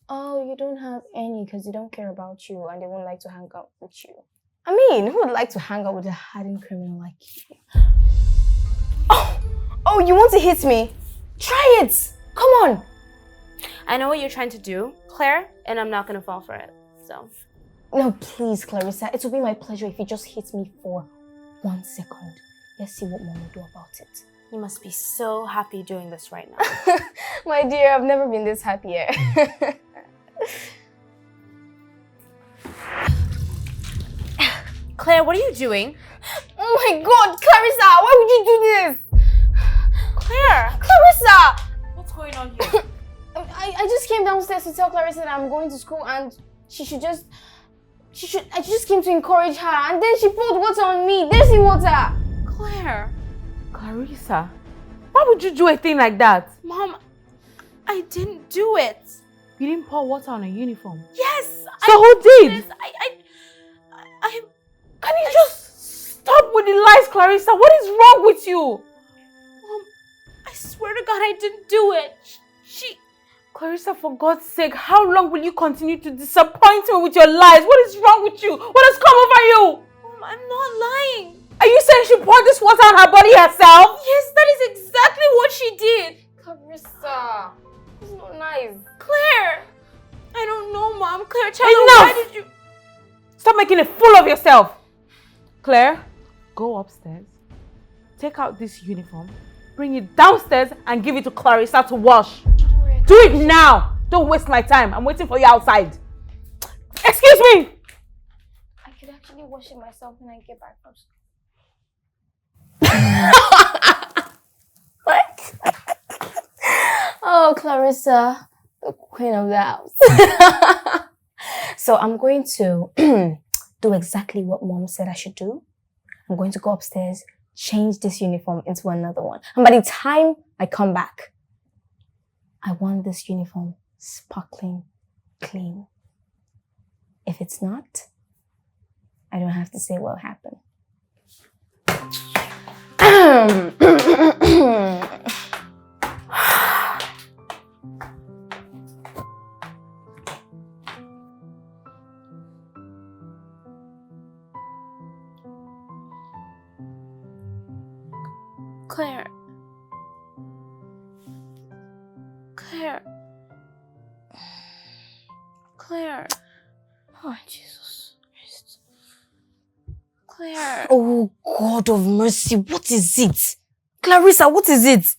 Oh, you don't have any because they don't care about you and they won't like to hang out with you. I mean, who would like to hang out with a hardened criminal like you? Oh, you want to hit me? Try it! Come on! I know what you're trying to do, Claire, and I'm not gonna fall for it, so. No, please, Clarissa. It will be my pleasure if you just hit me for 1 second. Let's see what Mom will do about it. You must be so happy doing this right now. My dear, I've never been this happier. Claire, what are you doing? Oh my God, Clarissa! Why would you do this? Claire! Clarissa! What's going on here? I just came downstairs to tell Clarissa that I'm going to school and I just came to encourage her and then she poured water on me. Dirty water! Claire! Clarissa, why would you do a thing like that? Mom, I didn't do it. You didn't pour water on a uniform? Yes! So who did? Can you just stop with the lies, Clarissa? What is wrong with you? Mom, I swear to God I didn't do it. Clarissa, for God's sake, how long will you continue to disappoint me with your lies? What is wrong with you? What has come over you? Mom, I'm not lying. Are you saying she poured this water on her body herself? Yes, that is exactly what she did. Clarissa, it's not nice. Claire, I don't know, Mom. Claire, Enough! why did you... Stop making a fool of yourself. Claire, go upstairs, take out this uniform, bring it downstairs and give it to Clarissa to wash. Do it now. Don't waste my time. I'm waiting for you outside. Excuse me. I could actually wash it myself when I get back from school. What? Oh, Clarissa, the queen of the house. So I'm going to do exactly what Mom said I should do. I'm going to go upstairs, change this uniform into another one. And by the time I come back, I want this uniform sparkling clean. If it's not, I don't have to say what happened. Claire. Claire. Claire. Oh, Jesus Christ. Claire. Oh, God of mercy, what is it? Clarissa, what is it?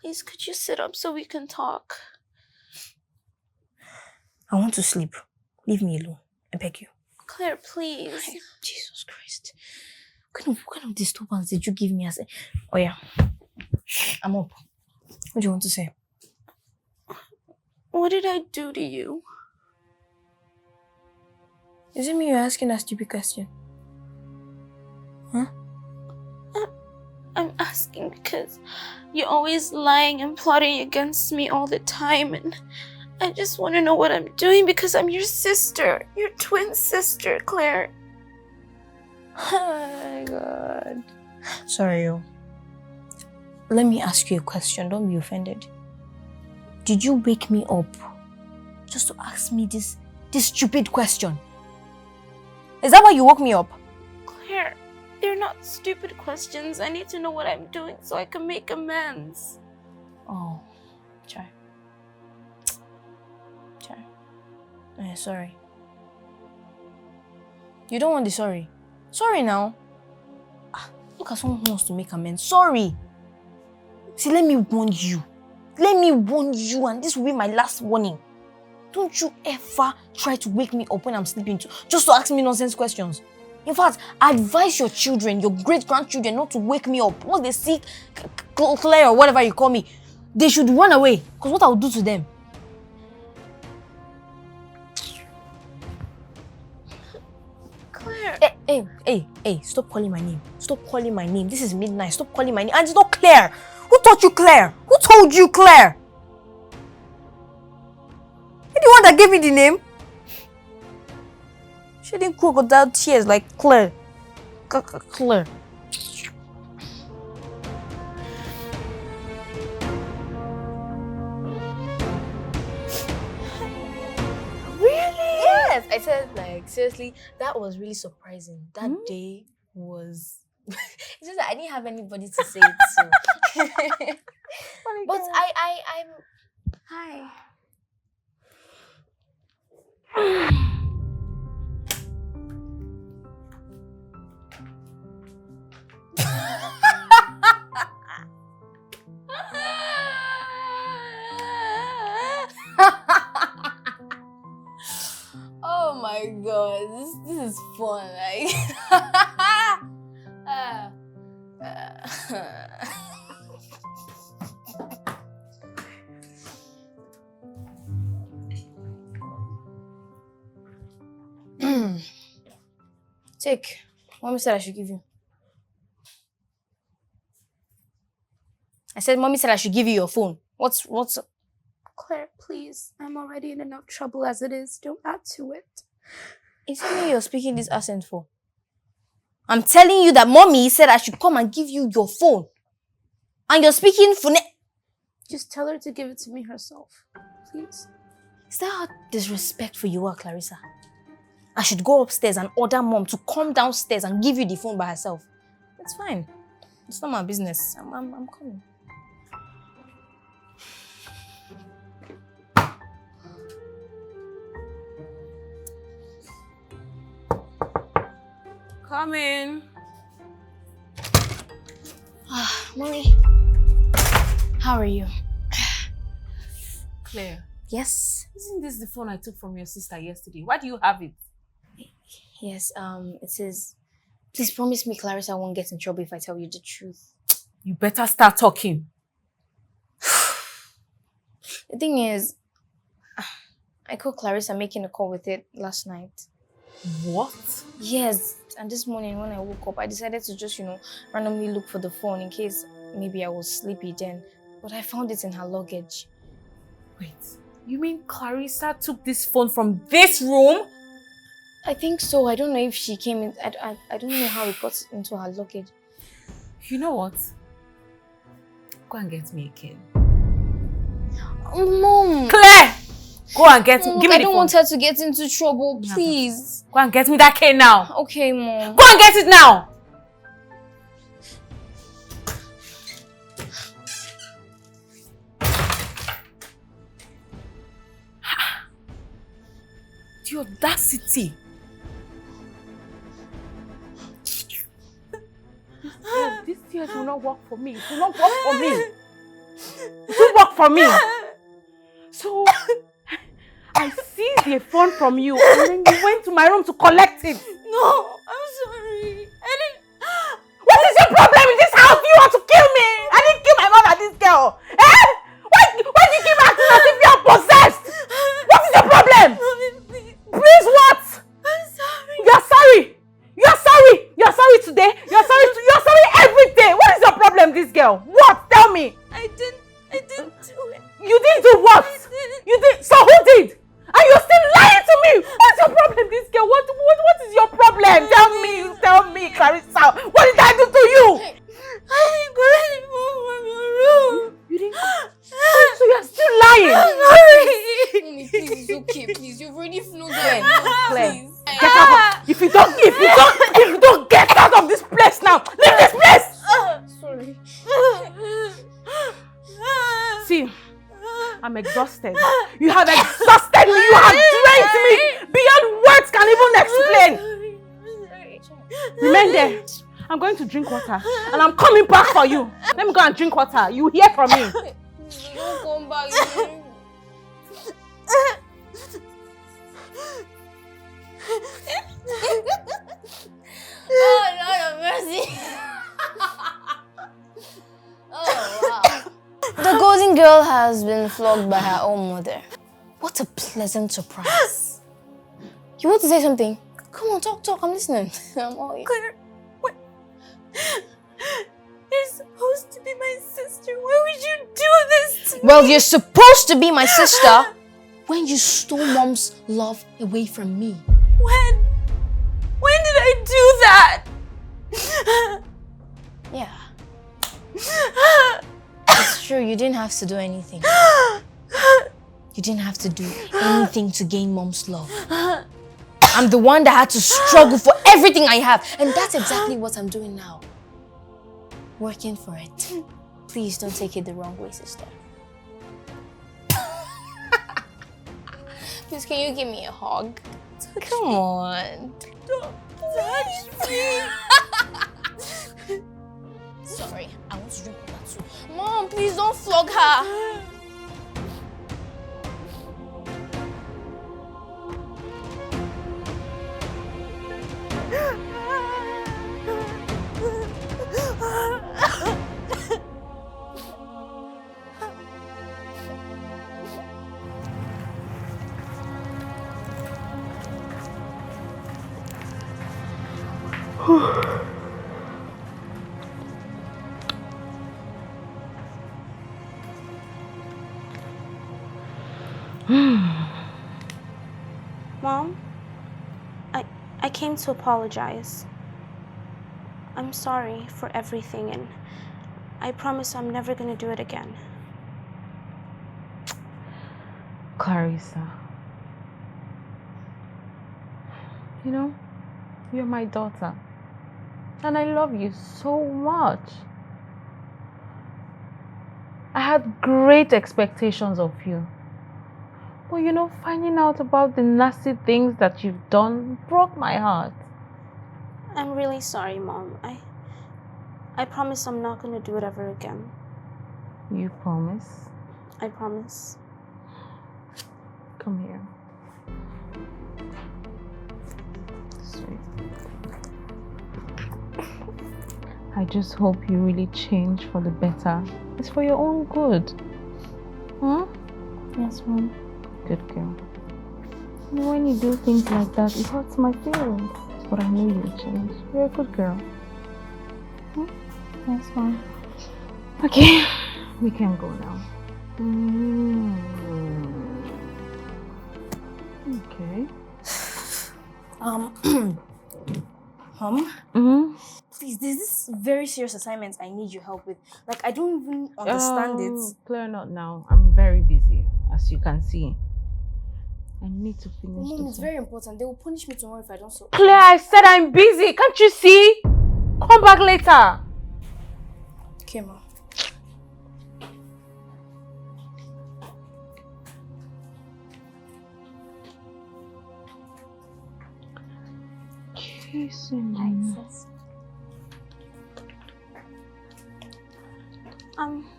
Please, could you sit up so we can talk? I want to sleep. Leave me alone. I beg you. Claire, please. Jesus Christ. What kind of disturbance did you give me? Oh, yeah. I'm up. What do you want to say? What did I do to you? Is it me you're asking a stupid question? Huh? I'm asking asking because you're always lying and plotting against me all the time, and I just want to know what I'm doing because I'm your sister, your twin sister, Claire. Oh my God. Sorry, yo. Let me ask you a question. Don't be offended. Did you wake me up just to ask me this stupid question? Is that why you woke me up? Claire, they're not stupid questions. I need to know what I'm doing so I can make amends. Oh, try. Sorry. You don't want the sorry. Sorry now. Look at someone who wants to make amends. Sorry. See, let me warn you. And this will be my last warning. Don't you ever try to wake me up when I'm sleeping just to ask me nonsense questions. In fact, advise your children, your great-grandchildren, not to wake me up. Once they see Claire or whatever you call me, they should run away. Because what I will do to them. Claire. Hey, stop calling my name. Stop calling my name. This is midnight. Stop calling my name. And it's not Claire. Who taught you Claire? Who told you Claire? You're the one that gave me the name. Shedding crocodile tears like Claire. Claire. Yes, I said, like, seriously, that was really surprising. That day was... it's just that I didn't have anybody to say it to. But I'm... Hi. Oh my god, this is fun. Like Take. Mommy said I should give you. I said Mommy said I should give you your phone. What's Claire, please. I'm already in enough trouble as it is. Don't add to it. Is it me you're speaking this accent for? I'm telling you that Mommy said I should come and give you your phone. And you're speaking for Just tell her to give it to me herself. Please. Is that how disrespectful you are, Clarissa? I should go upstairs and order Mom to come downstairs and give you the phone by herself. It's fine. It's not my business. I'm coming. Come in. Mommy. How are you? Claire. Yes? Isn't this the phone I took from your sister yesterday? Why do you have it? Yes, it says, please promise me Clarissa won't get in trouble if I tell you the truth. You better start talking. The thing is, I caught Clarissa making a call with it last night. What? Yes, and this morning when I woke up, I decided to just, randomly look for the phone in case maybe I was sleepy then. But I found it in her luggage. Wait, you mean Clarissa took this phone from this room? I think so. I don't know if she came in. I don't know how it got into her luggage. You know what? Go and get me a cane. Mom! Claire! Go and get me. Give me the phone. I don't want her to get into trouble, please. Go and get me that cane now. Okay, Mom. Go and get it now! The audacity. This tears will not work for me. It will not work for me. It will work for me. So, I seized the phone from you and then you went to my room to collect it. No, I'm sorry. What is your problem in this house? You want to kill me? I didn't kill my mother, this girl. Eh? Why do you keep acting as if you are possessed? What is your problem? Please what? I'm sorry. You're sorry. You're sorry. You're sorry today. You're sorry every day. What is your problem, this I didn't do it. You didn't do what? You did. So who did? And you're still lying to me. What's your problem, this girl? What is your problem? Tell me, Clarissa. What did I do to you? I didn't go anymore from your room. You didn't. So you're still lying. I'm sorry. Mommy, please, it's okay, please. You've already flew there. Claire, get out of, if you don't get out of this place now, leave this place. Sorry. See, I'm exhausted. You have exhausted me. You have drained me beyond words can even explain. Remain there. I'm going to drink water and I'm coming back for you. Let me go and drink water. You hear from me. Don't come back. Oh, Lord of mercy. Oh, wow. The golden girl has been flogged by her own mother. What a pleasant surprise. You want to say something? Come on, talk. I'm listening. I'm all ears. Claire, what? You're supposed to be my sister. Why would you do this to me? Well, you're supposed to be my sister when you stole Mom's love away from me. When? When did I do that? Yeah. It's true, you didn't have to do anything. You didn't have to do anything to gain Mom's love. I'm the one that had to struggle for everything I have. And that's exactly what I'm doing now. Working for it. Please don't take it the wrong way, sister. Please, can you give me a hug? Come on. Don't touch me. Sorry, I want to drink water too. Mom, please don't flog her. Mom, I came to apologize. I'm sorry for everything, and I promise I'm never gonna do it again. Clarissa, you know, you're my daughter, and I love you so much. I had great expectations of you. But you know, finding out about the nasty things that you've done broke my heart. I'm really sorry, Mom. I promise I'm not gonna do it ever again. You promise? I promise. Come here. Sweet. I just hope you really change for the better. It's for your own good. Huh? Yes, Mom. Good girl. You know, when you do things like that, it hurts my feelings. But I know you'll change. You're a good girl. Hmm? Yes, Mom. Okay, we can go now. Okay. Mom? Please, there's this very serious assignment I need your help with. Like, I don't even understand it. Claire, not now. I'm very busy, as you can see. I need to finish Mom, this. it's very important. They will punish me tomorrow if I don't solve. Claire, I said I'm busy. Can't you see? Come back later. Okay, Mom.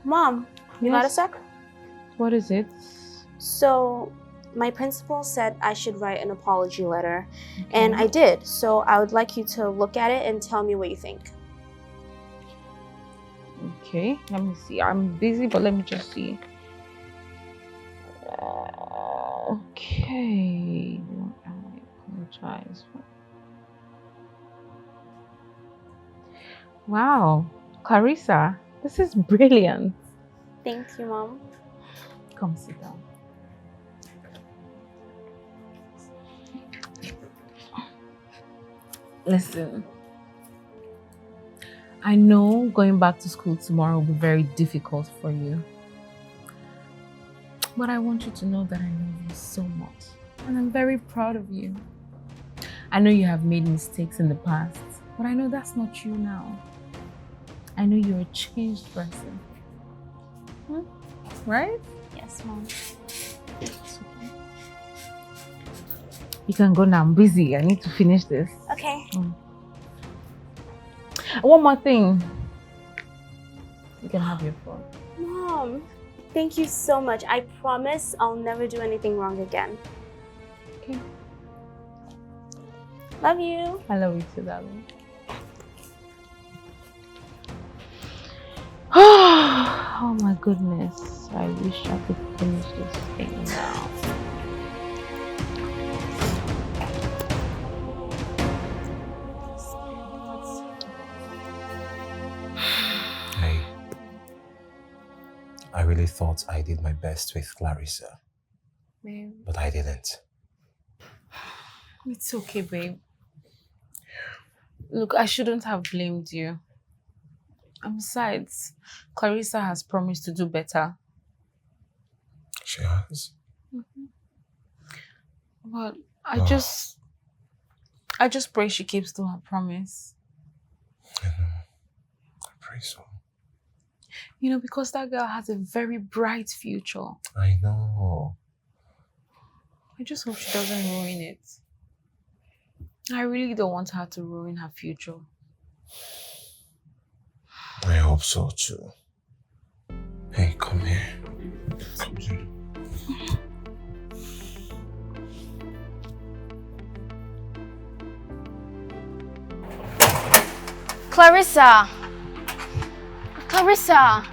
Mom, you got a sec? What is it? So, my principal said I should write an apology letter, and I did. So, I would like you to look at it and tell me what you think. Okay, let me see. I'm busy, but let me just see. Okay. I apologize. Wow, Clarissa, this is brilliant. Thank you, Mom. Come sit down. Listen, I know going back to school tomorrow will be very difficult for you. But I want you to know that I love you so much. And I'm very proud of you. I know you have made mistakes in the past, but I know that's not you now. I know you're a changed person. Right? Yes, Mom. You can go now. I'm busy. I need to finish this. Okay. One more thing. You can have your phone. Mom, thank you so much. I promise I'll never do anything wrong again. Okay. Love you. I love you too, darling. Oh my goodness. I wish I could finish this thing now. Hey, I really thought I did my best with Clarissa, Babe. but I didn't. It's okay, babe. Look, I shouldn't have blamed you. And besides, Clarissa has promised to do better. She has? But I just pray she keeps to her promise. I know. I pray so. You know, because that girl has a very bright future. I know. I just hope she doesn't ruin it. I really don't want her to ruin her future. I hope so too. Hey, come here. Clarissa! Clarissa!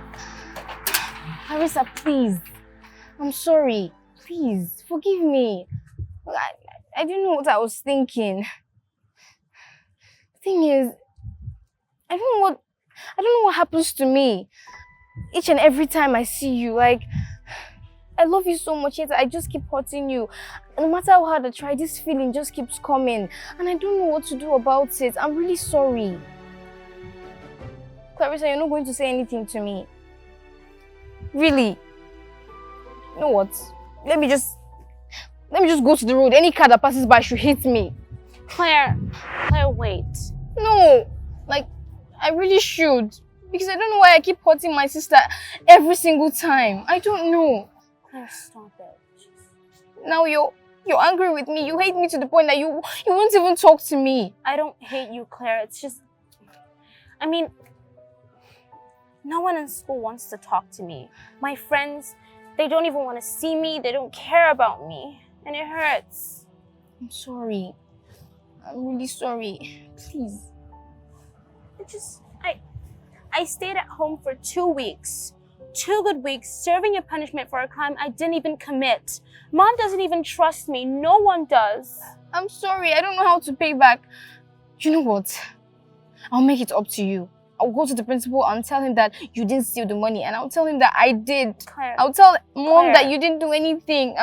Clarissa, please. I'm sorry. Please, forgive me. I didn't know what I was thinking. The thing is, I don't know what happens to me. Each and every time I see you, like, I love you so much, yet I just keep hurting you. No matter how hard I try, this feeling just keeps coming. And I don't know what to do about it. I'm really sorry. Clarissa, you're not going to say anything to me. Really? You know what? Let me just go to the road. Any car that passes by should hit me. Claire, wait. No, like, I really should. Because I don't know why I keep hurting my sister every single time. I don't know. Claire, stop it. Now you're angry with me. You hate me to the point that you won't even talk to me. I don't hate you, Claire. It's just... I mean... No one in school wants to talk to me. My friends, they don't even want to see me. They don't care about me. And it hurts. I'm sorry. I'm really sorry. Please. It just... I stayed at home for 2 weeks. 2 good weeks, serving a punishment for a crime I didn't even commit. Mom doesn't even trust me. No one does. I'm sorry. I don't know how to pay back. You know what? I'll make it up to you. I'll go to the principal and tell him that you didn't steal the money. And I'll tell him that I did. Claire, I'll tell Mom Claire. that you didn't do anything.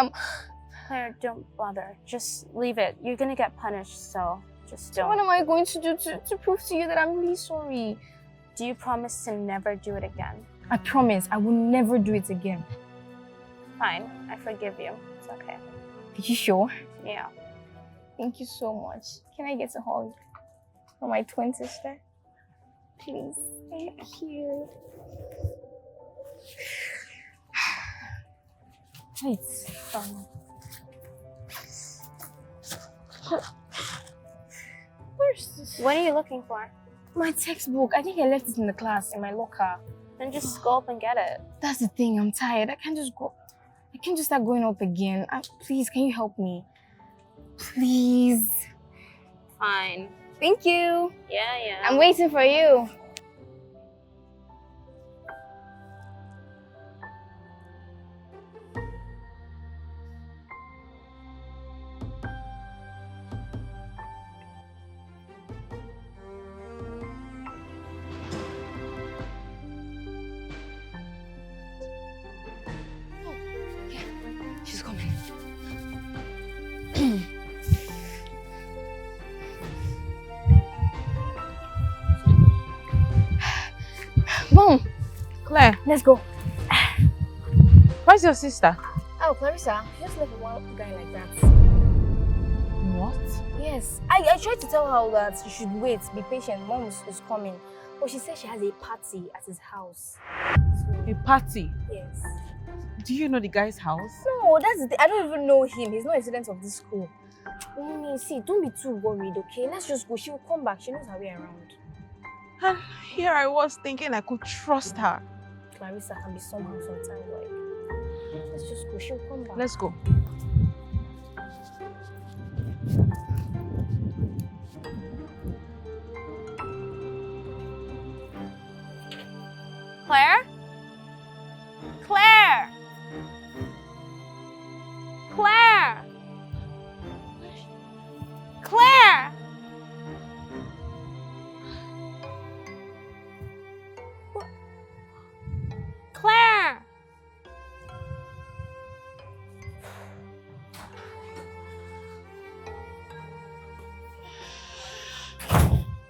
Claire, don't bother. Just leave it. You're gonna get punished, so just don't. What am I going to do to prove to you that I'm really sorry? Do you promise to never do it again? I promise I will never do it again. Fine, I forgive you. It's okay. Are you sure? Yeah. Thank you so much. Can I get a hug from my twin sister? Please. Thank you. Wait. Where's this? What are you looking for? My textbook. I think I left it in the class in my locker. Then just go up and get it. That's the thing. I'm tired. I can't just go. I can't just start going up again. Please, can you help me? Please. Fine. Thank you. Yeah. I'm waiting for you. Claire, Let's go. where's your sister? Oh, Clarissa, just leave a wild guy like that. What? Yes, I tried to tell her that she should wait, be patient, mom is coming. But she said she has a party at his house. So, A party? yes. Do you know the guy's house? No, that's the thing. I don't even know him. He's not a student of this school. Mommy, see, don't be too worried, okay? Let's just go. She will come back. She knows her way around. And here I was thinking I could trust her. Clarissa can be somehow sometimes, like. Let's just go. She'll come back. Let's go. Claire? Claire! Claire! Claire! Claire!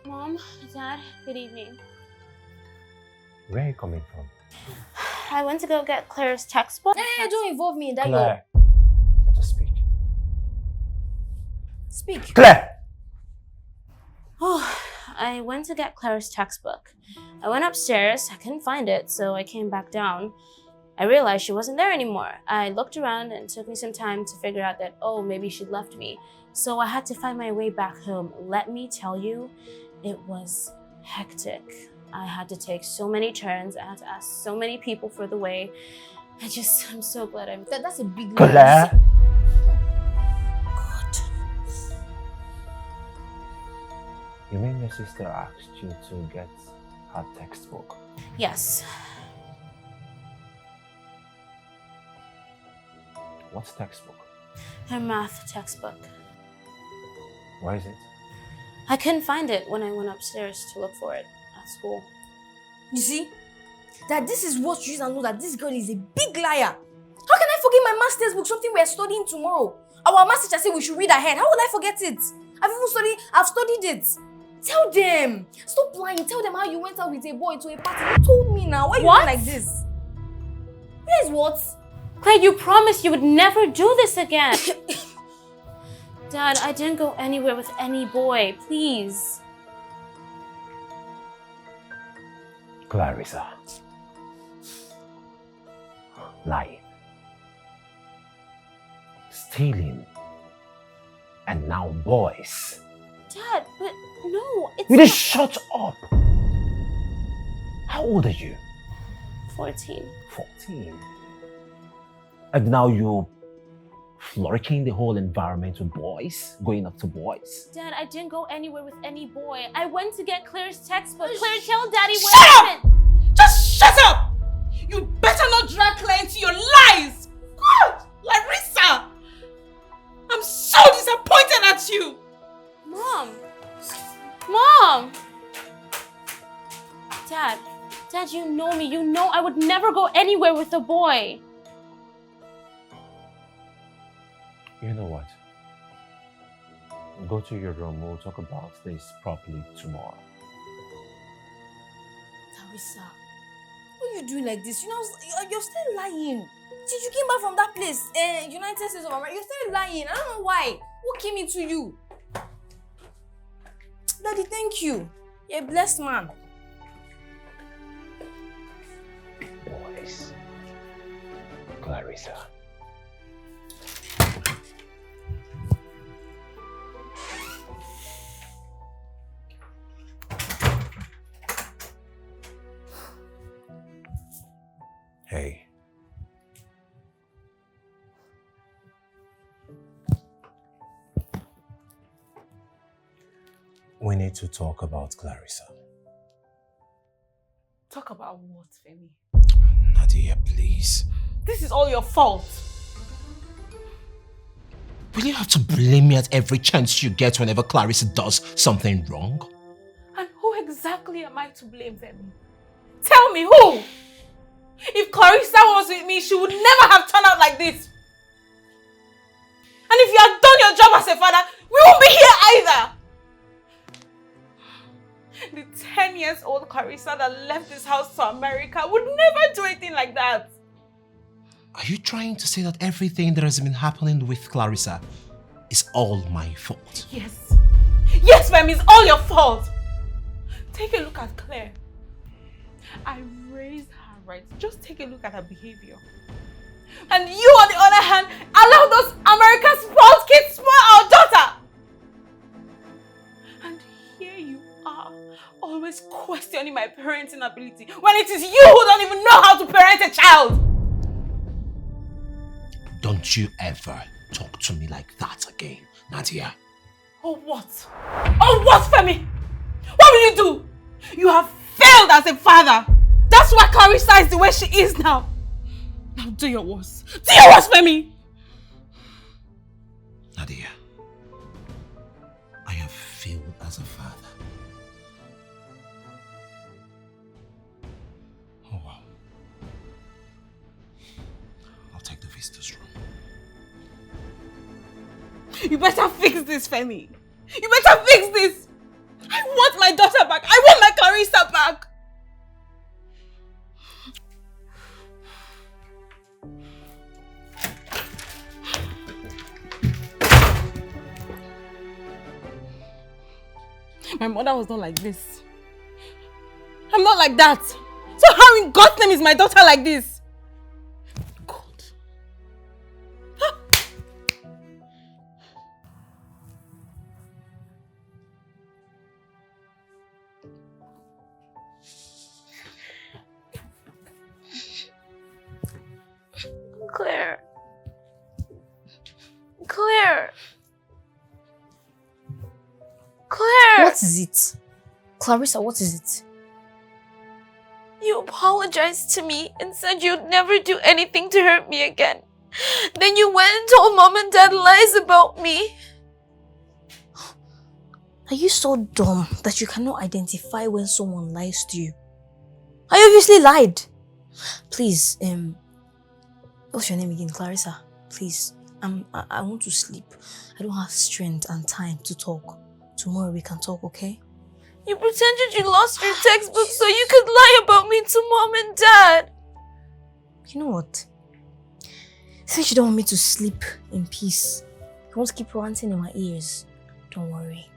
Mom, Dad, good evening. Where are you coming from? I went to go get Claire's textbook. Hey, don't involve me in that. Claire. Let us speak. Speak. Claire! Oh, I went to get Claire's textbook. I went upstairs, I couldn't find it, so I came back down. I realized she wasn't there anymore. I looked around and it took me some time to figure out that, oh, maybe she'd left me. So I had to find my way back home. Let me tell you, it was hectic. I had to take so many turns. I had to ask so many people for the way. I'm so glad I'm... That's a big Claire! God. You mean your sister asked you to get her textbook? Yes. What's textbook? Her math textbook. Where is it? I couldn't find it when I went upstairs to look for it at school. You see? That this is what you know, that this girl is a big liar. How can I forget my master's book, something we are studying tomorrow? Our master teacher said we should read ahead. How would I forget it? I've studied it. Tell them. Stop lying. Tell them how you went out with a boy to a party. You told me now. Why are you doing like this? Here's what? Claire, you promised you would never do this again. Dad, I didn't go anywhere with any boy. Please. Clarissa. Lying. Stealing. And now boys. Dad, but no, it's You just shut up! How old are you? 14. 14. And now you're flourishing the whole environment with boys, going up to boys. Dad, I didn't go anywhere with any boy. I went to get Claire's textbook. Claire, tell Daddy what Shut up! happened. Just shut up! You better not drag Claire into your lies! God! Larissa! I'm so disappointed at you! Mom! Mom! Dad, you know me. You know I would never go anywhere with a boy. You know what? Go to your room. We'll talk about this properly tomorrow. Larissa, what are you doing like this? You know, you're still lying. Since you came back from that place, United States of America, you're still lying. I don't know why. What came into you? Daddy, thank you. You're a blessed man. Boys. Clarissa. Hey. We need to talk about Clarissa. Talk about what, Femi? Nadia, please. This is all your fault. Will you have to blame me at every chance you get whenever Clarissa does something wrong? And who exactly am I to blame, Femi? Tell me who? If Clarissa was with me, she would never have turned out like this. And if you had done your job as a father, we won't be here either. The 10 years-old Clarissa that left this house to America would never do anything like that. Are you trying to say that everything that has been happening with Clarissa is all my fault? Yes. Yes, Femi, it's all your fault. Take a look at Claire. I raised her right. Just take a look at her behavior. And you, on the other hand, allow those American spoiled kids spoil our daughter. And here you are, always questioning my parenting ability when it is you who don't even know how to parent a child. Don't you ever talk to me like that again, Nadia. Oh what? Oh what, Femi? What will you do? You have failed as a father. That's why Clarissa is the way she is now. Now do your worst. Do your worst, Femi! Nadia, I have failed as a father. Oh wow. I'll take the visitor's room. You better fix this, Femi. You better fix this. I want my daughter back. I want my Clarissa back. My mother was not like this. I'm not like that. So how in God's name is my daughter like this? God. Claire. Claire. Claire! What is it? Clarissa, what is it? You apologized to me and said you'd never do anything to hurt me again. Then you went and told Mom and Dad lies about me. Are you so dumb that you cannot identify when someone lies to you? I obviously lied. Please, what's your name again? Clarissa? Please, I want to sleep. I don't have strength and time to talk. Tomorrow we can talk, okay? You pretended you lost your textbook so you could lie about me to Mom and Dad. You know what? Since you don't want me to sleep in peace, you want to keep ranting in my ears, don't worry.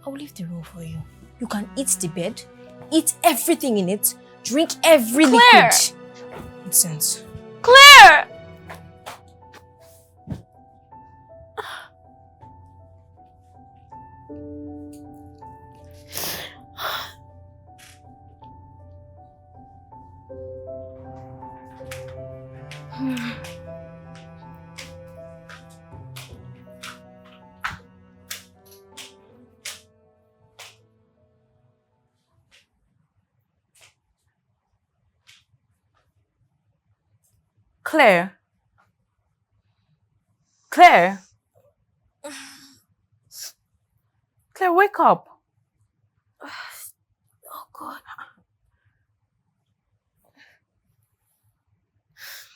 I will leave the room for you. You can eat the bed, eat everything in it, drink every Claire! liquid. Nonsense. Claire! Claire. Claire. Claire, wake up. Oh God.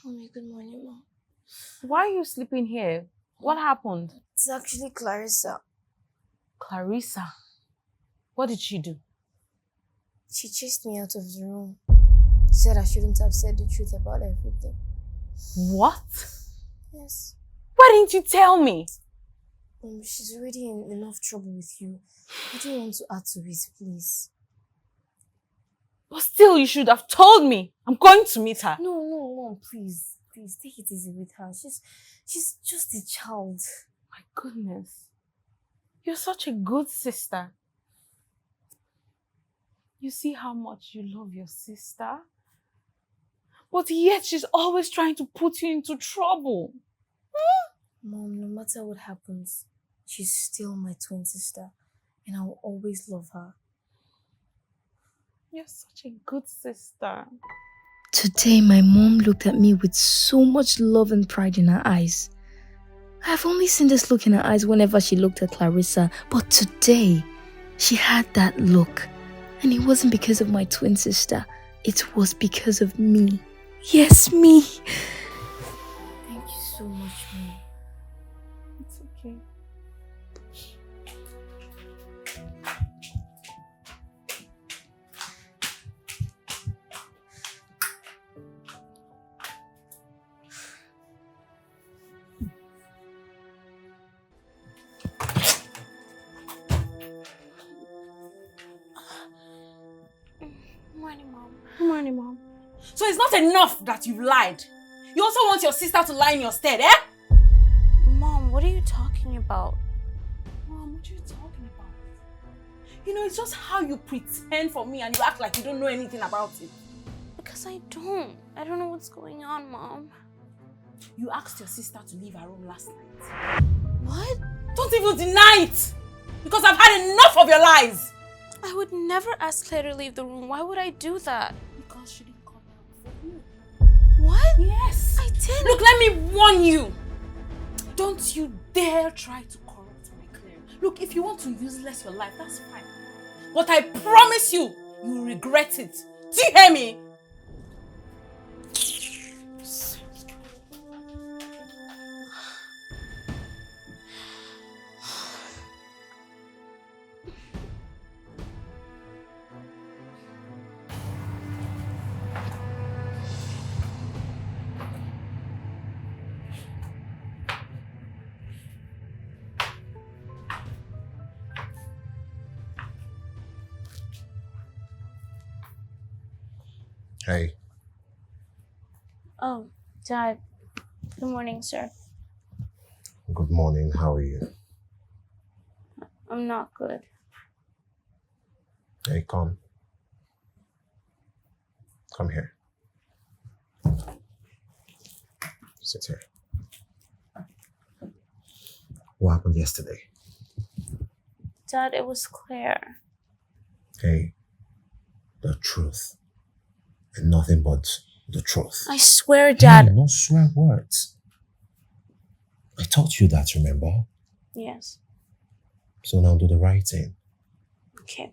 Mommy, good morning, Mom. Why are you sleeping here? What happened? It's actually Clarissa. Clarissa. What did she do? She chased me out of the room. Said I shouldn't have said the truth about everything. What? Yes. Why didn't you tell me? She's already in enough trouble with you. I don't want to add to it, please. But still, you should have told me. I'm going to meet her. No, Mom, please. Please, take it easy with her. She's just a child. My goodness. You're such a good sister. You see how much you love your sister? But yet she's always trying to put you into trouble. Mom, no matter what happens, she's still my twin sister. And I will always love her. You're such a good sister. Today, my mom looked at me with so much love and pride in her eyes. I've only seen this look in her eyes whenever she looked at Clarissa, but today, she had that look. And it wasn't because of my twin sister. It was because of me. Yes, me. Thank you so much, Mom. It's okay. morning, Mom. Good morning, Mom. So it's not enough that you've lied. You also want your sister to lie in your stead, eh? Mom, what are you talking about? Mom, what are you talking about? You know, it's just how you pretend for me and you act like you don't know anything about it. Because I don't. I don't know what's going on, Mom. You asked your sister to leave her room last night. What? Don't even deny it! Because I've had enough of your lies! I would never ask Claire to leave the room. Why would I do that? Because she didn't come out before you. What? Yes! I did. Look, let me warn you! Don't you dare try to corrupt my Claire. Look, if you want to useless your life, that's fine. But I promise you, you'll regret it. Do you hear me? Hey. Oh, Dad. Good morning, sir. Good morning. How are you? I'm not good. Hey, come. Come here. Sit here. What happened yesterday? Dad, it was Claire. Hey, the truth. And nothing but the truth. I swear, Dad. Hey, no swear words. I taught you that, remember? Yes. So now do the right thing. Okay.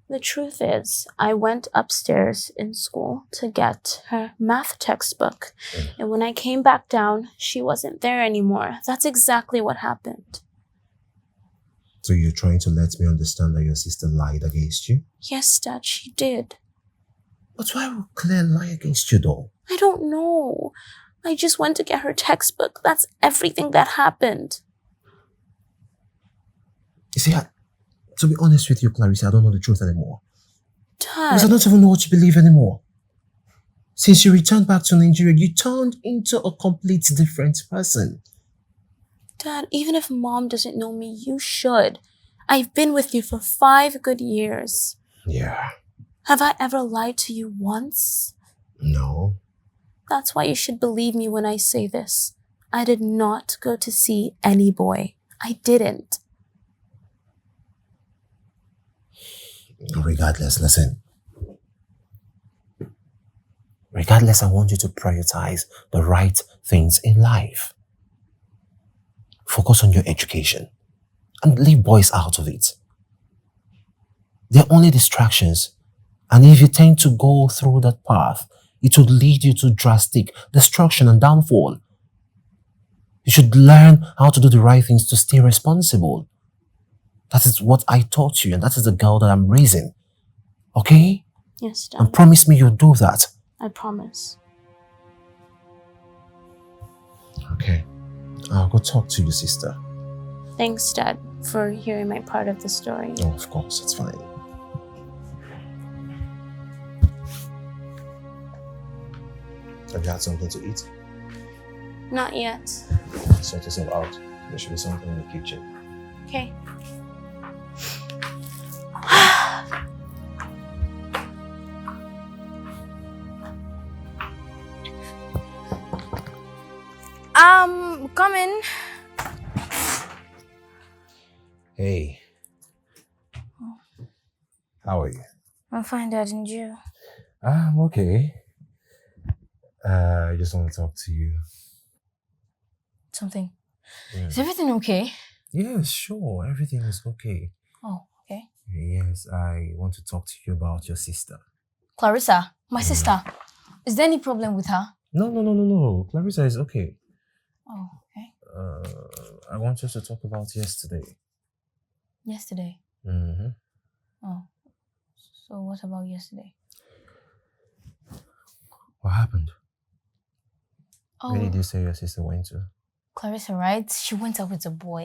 The truth is, I went upstairs in school to get her math textbook. And when I came back down, she wasn't there anymore. That's exactly what happened. So you're trying to let me understand that your sister lied against you? Yes, Dad, she did. But why would Claire lie against you though? I don't know. I just went to get her textbook. That's everything that happened. You see, to be honest with you, Clarissa, I don't know the truth anymore. Dad. Because I don't even know what to believe anymore. Since you returned back to Nigeria, you turned into a complete different person. Dad, even if Mom doesn't know me, you should. I've been with you for 5 good years. Yeah. Have I ever lied to you once? No. That's why you should believe me when I say this. I did not go to see any boy. I didn't. Regardless, listen. Regardless, I want you to prioritize the right things in life. Focus on your education and leave boys out of it. They're only distractions. And if you tend to go through that path, it would lead you to drastic destruction and downfall. You should learn how to do the right things to stay responsible. That is what I taught you, and that is the girl that I'm raising. Okay? Yes, Dad. And promise me you'll do that. I promise. Okay. I'll go talk to your sister. Thanks, Dad, for hearing my part of the story. Oh, of course, it's fine. Have you had something to eat? Not yet. Sort yourself out. There should be something in the kitchen. Okay. Coming. Hey. How are you? I'm fine, Dad, and you? I'm okay. I just want to talk to you. Something. Yeah. Is everything okay? Yes, sure. Everything is okay. Oh, okay. Yes, I want to talk to you about your sister. Clarissa, my sister. Is there any problem with her? No. Clarissa is okay. Oh, okay. I want us to talk about yesterday. Yesterday? Mm-hmm. Oh. So what about yesterday? What happened? Oh, Where did you say your sister went to? Clarissa, right? She went out with a boy.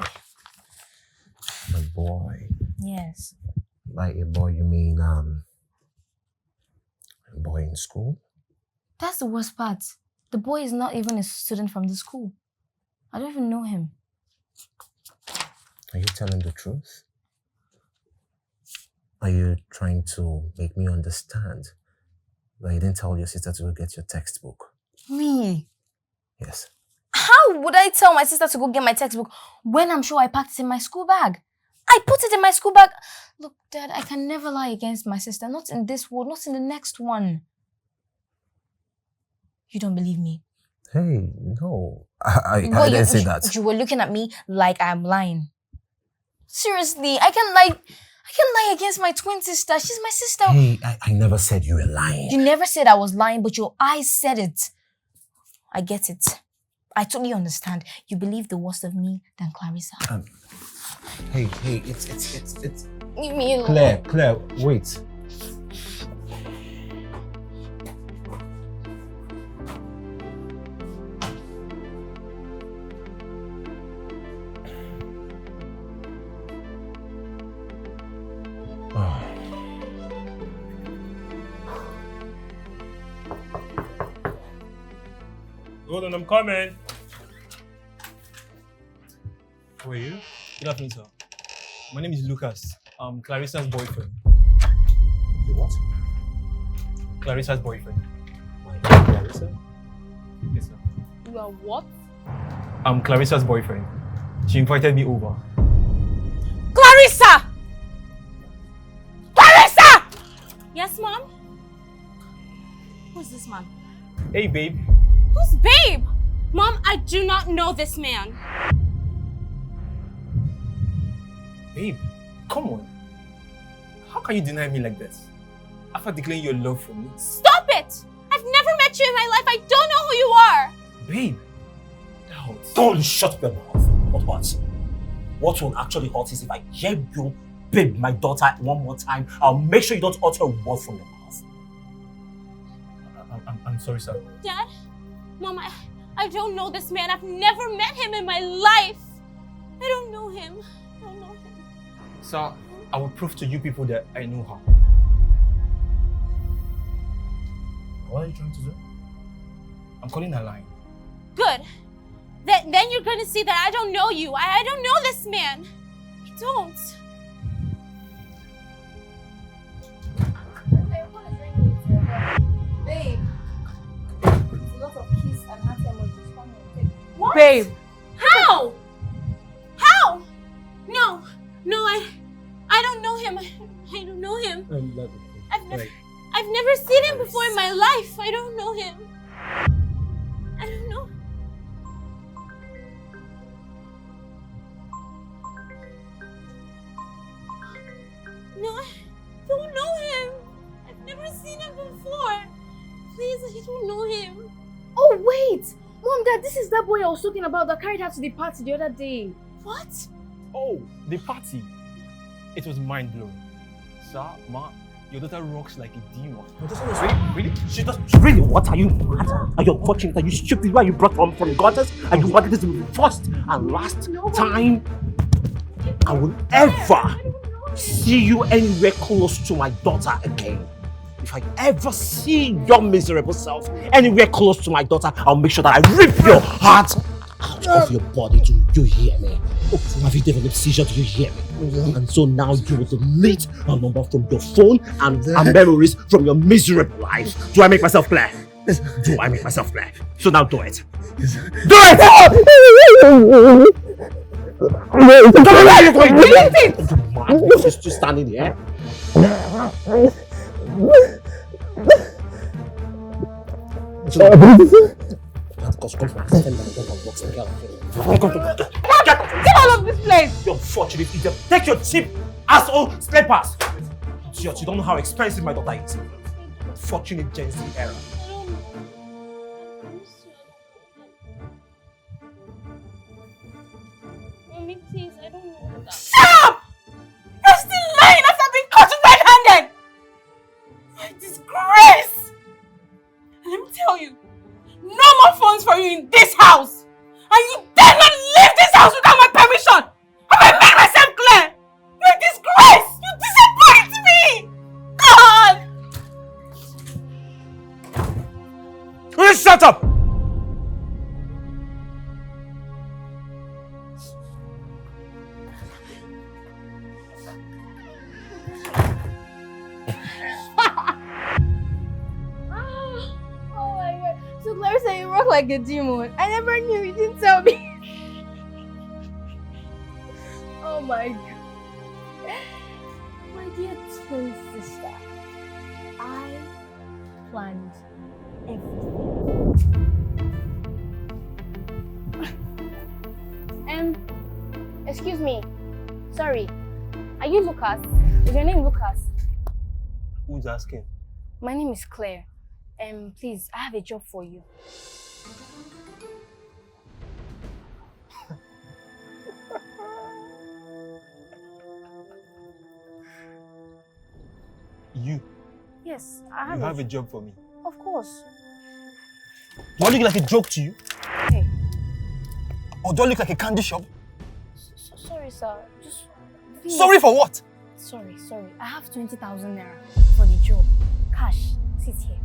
A boy. Yes. By a boy, you mean, boy in school? That's the worst part. The boy is not even a student from the school. I don't even know him. Are you telling the truth? Are you trying to make me understand that you didn't tell your sister to go get your textbook? Me? Yes. How would I tell my sister to go get my textbook when I'm sure I packed it in my school bag? I put it in my school bag. Look, Dad, I can never lie against my sister. Not in this world, not in the next one. You don't believe me? Hey, no. I didn't say that. You were looking at me like I'm lying. Seriously, I can lie against my twin sister. She's my sister. Hey, I never said you were lying. You never said I was lying, but your eyes said it. I get it. I totally understand. You believe the worst of me than Clarissa. Hey, it's... Leave me alone. Claire, wait. Hold on, I'm coming. Who are you? Good afternoon, sir. My name is Lucas. I'm Clarissa's boyfriend. You what? Clarissa's boyfriend. Clarissa? Yes, sir. You are what? I'm Clarissa's boyfriend. She invited me over. Clarissa! Clarissa! Yes, Mom? Who's this man? Hey, babe. Who's babe? Mom, I do not know this man. Babe, come on. How can you deny me like this? After declaring your love for me? Stop it! I've never met you in my life. I don't know who you are. Babe, that hurts. Don't shut your mouth. But what? What will actually hurt is if I hear you babe my daughter one more time, I'll make sure you don't utter a word from your mouth. I'm sorry, sir. Dad? Mom, I don't know this man. I've never met him in my life. I don't know him. I don't know him. Sir, I will prove to you people that I know her. What are you trying to do? I'm calling her lying. Good. Then you're going to see that I don't know you. I don't know this man. I don't. Babe, it's a lot of kiss and heart emojis. Come on, What? Babe. How? How? No, I don't know him. I don't know him. I've never seen him before in my life. I don't know him. I don't know. No, I don't know him. I've never seen him before. Please, I don't know him. Oh, wait! Mom, Dad, this is that boy I was talking about that carried her to the party the other day. What? Oh, the party. It was mind-blowing. Sir, Ma, your daughter rocks like a demon. Your daughter was really? She does. Really? What? Are you mad? Are you unfortunate? Are you stupid? Why you brought from the gutters? Are you wanted this to be the first and last time I will ever see you anywhere close to my daughter again? If I ever see your miserable self anywhere close to my daughter, I'll make sure that I rip your heart out of your body. Do you hear me? Have you developed seizure? Do you hear me? And so now you will delete a number from your phone and memories from your miserable life. Do I make myself clear? Do I make myself clear? So now do it. Do it! You're still standing here. Get out of this place! You unfortunate idiot. Take your cheap asshole slippers. Idiot, you don't know how expensive my daughter is. Unfortunate Gen Z era. Mommy, please, I don't know that. Stop! You're still lying after being caught red-handed! My disgrace! And let me tell you, no more phones for you in this house! And you dare not leave this house without my permission! Have I made myself clear? You're a disgrace! You disappoint me! God! shut up! Oh my god. So Clarissa, you work like a demon. I never knew, you didn't tell me. Oh my god. My dear twin sister, I planned everything. Excuse me. Sorry. Are you Lucas? Is your name Lucas? Who's asking? My name is Claire. Please, I have a job for you. You? Yes, You have a job for me? Of course. Do I look like a joke to you? Hey. Or do I look like a candy shop? Sorry, sir. Just... please. Sorry for what? Sorry. I have 20,000 naira for the job. Cash. Sit here.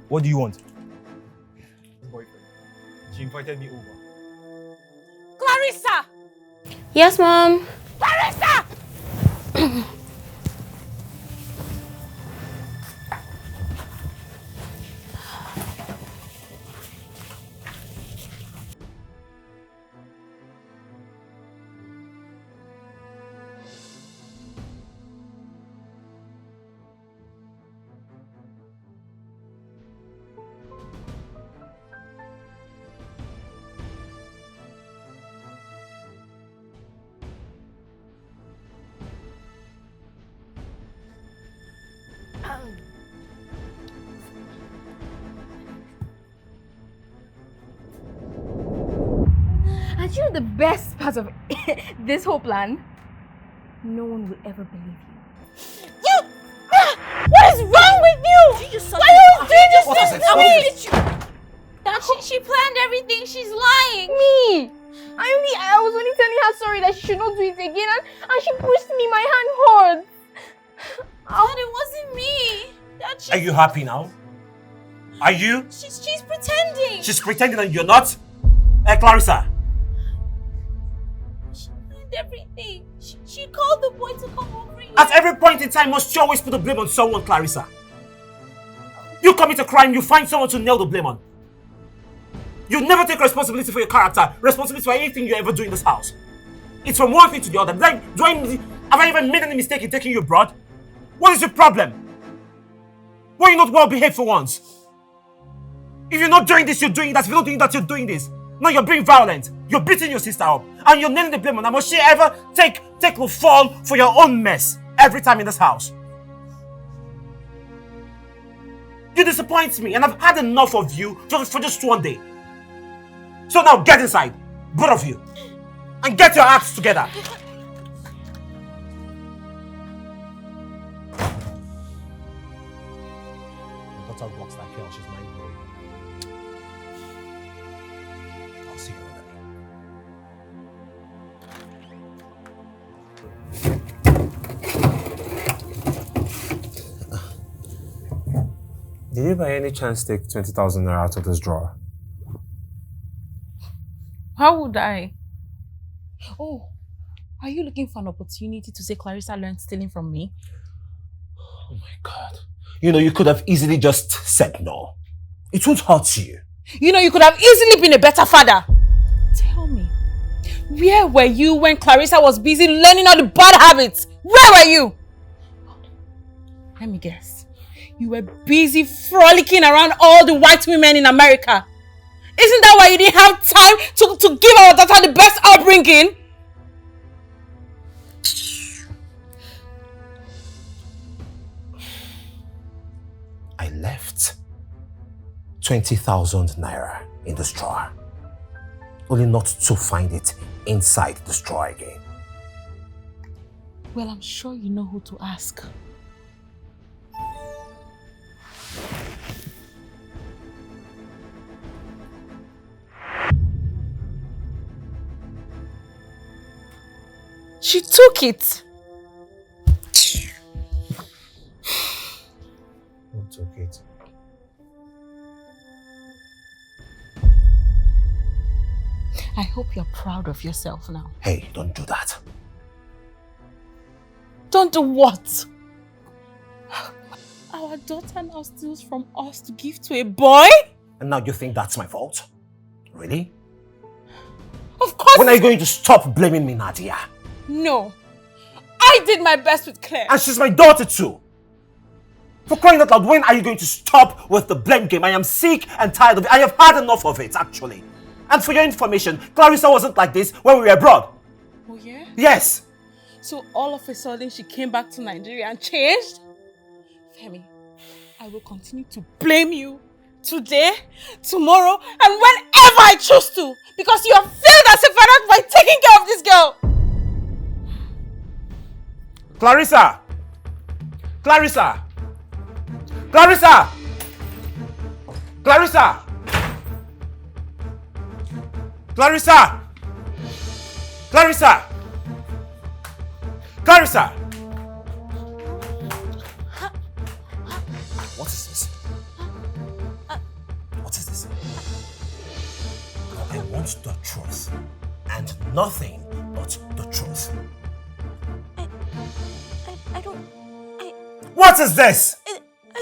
What do you want? Boyfriend. She invited me over. Clarissa! Yes, Mom. Clarissa! And you know the best part of this whole plan? No one will ever believe you. What is wrong with you? Why are you doing this to me? That she planned everything. She's lying. Me! I was only telling her sorry that she should not do it again, and she pushed me. My hand hurt. Dad, it wasn't me. Dad, Are you happy now? Are you? She's pretending. She's pretending that you're not? Clarissa. She planned everything. She called the boy to come over here. At every point in time, must you always put the blame on someone, Clarissa? You commit a crime, you find someone to nail the blame on. You never take responsibility for your character, responsibility for anything you ever do in this house. It's from one thing to the other. Have I even made any mistake in taking you abroad? What is your problem? Why are you not well behaved for once? If you're not doing this, you're doing that. If you're not doing that, you're doing this. Now you're being violent. You're beating your sister up. And you're nailing the blame on her. Must she ever take the fall for your own mess every time in this house? You disappoint me, and I've had enough of you for just one day. So now get inside, both of you, and get your acts together. Your daughter walks like hell. She's mind blowing. I'll see you another day. Did you by any chance take 20,000 naira out of this drawer? How would I? Oh, are you looking for an opportunity to say Clarissa learned stealing from me? Oh my God. You know, you could have easily just said no. It won't hurt you. You know, you could have easily been a better father. Tell me, where were you when Clarissa was busy learning all the bad habits? Where were you? Let me guess. You were busy frolicking around all the white women in America. Isn't that why you didn't have time to give our daughter the best upbringing? I left 20,000 naira in this drawer, only not to find it inside this drawer again. Well, I'm sure you know who to ask. She took it. Who took it? I hope you're proud of yourself now. Hey, don't do that. Don't do what? Our daughter now steals from us to give to a boy? And now you think that's my fault? Really? Of course. When are you going to stop blaming me, Nadia? No. I did my best with Claire. And she's my daughter too. For crying out loud, when are you going to stop with the blame game? I am sick and tired of it. I have had enough of it, actually. And for your information, Clarissa wasn't like this when we were abroad. Oh yeah? Yes. So all of a sudden she came back to Nigeria and changed? Femi, I will continue to blame you today, tomorrow, and whenever I choose to, because you have failed as a father by taking care of this girl. Clarissa! Clarissa! Clarissa! Clarissa! Clarissa! Clarissa! Clarissa! What is this? What is this? I want the truth. And nothing but the truth. I don't... What is this?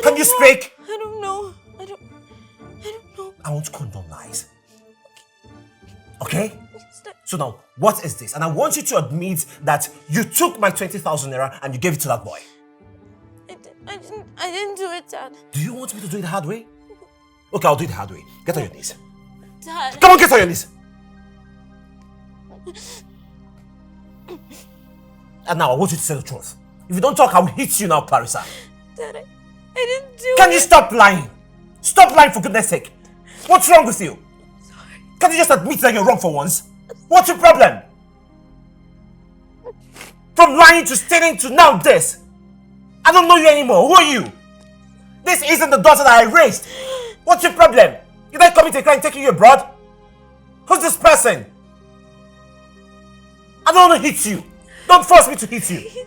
Can you speak? I don't know. I don't know. I want to condone lies. Okay? So now, what is this? And I want you to admit that you took my 20,000 naira and you gave it to that boy. I didn't do it, Dad. Do you want me to do it the hard way? Okay, I'll do it the hard way. Get on your knees. Dad. Come on, get on your knees. And now I want you to say the truth. If you don't talk, I will hit you now, Clarissa. Dad, I didn't do it. Can you stop lying? Stop lying for goodness sake. What's wrong with you? Sorry. Can't you just admit that you're wrong for once? What's your problem? From lying to stealing to now this. I don't know you anymore. Who are you? This isn't the daughter that I raised. What's your problem? Did I commit a crime taking you abroad? Who's this person? I don't want to hit you. Don't force me to hit you.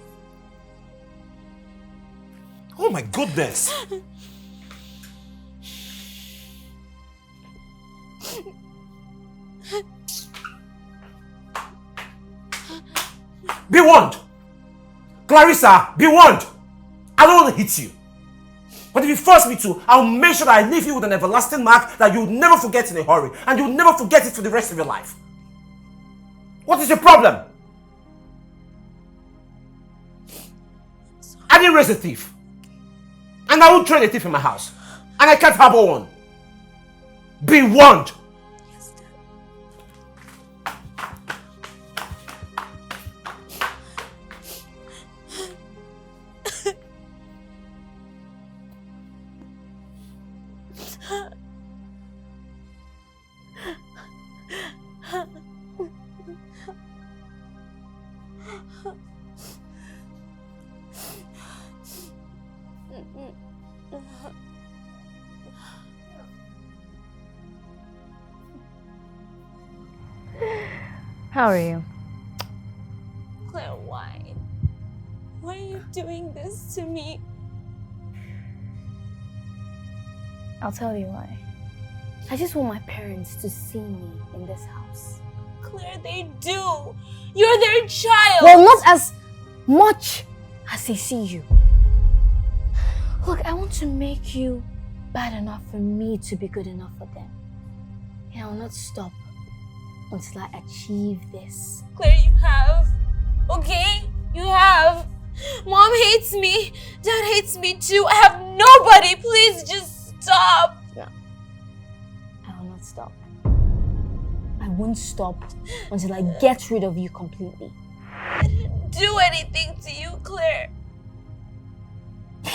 Oh my goodness. Be warned! Clarissa, be warned! I don't want to hit you. But if you force me to, I'll make sure that I leave you with an everlasting mark that you'll never forget in a hurry. And you'll never forget it for the rest of your life. What is your problem? I didn't raise a thief. And I won't train a thief in my house. And I can't harbor one. Be warned! How are you? Claire, why? Why are you doing this to me? I'll tell you why. I just want my parents to see me in this house. Claire, they do. You're their child. Well, not as much as they see you. Look, I want to make you bad enough for me to be good enough for them. And I will not stop until I achieve this. Claire, you have. Okay? You have. Mom hates me. Dad hates me too. I have nobody. Please just stop. No. I will not stop. I won't stop until I get rid of you completely. I didn't do anything to you, Claire.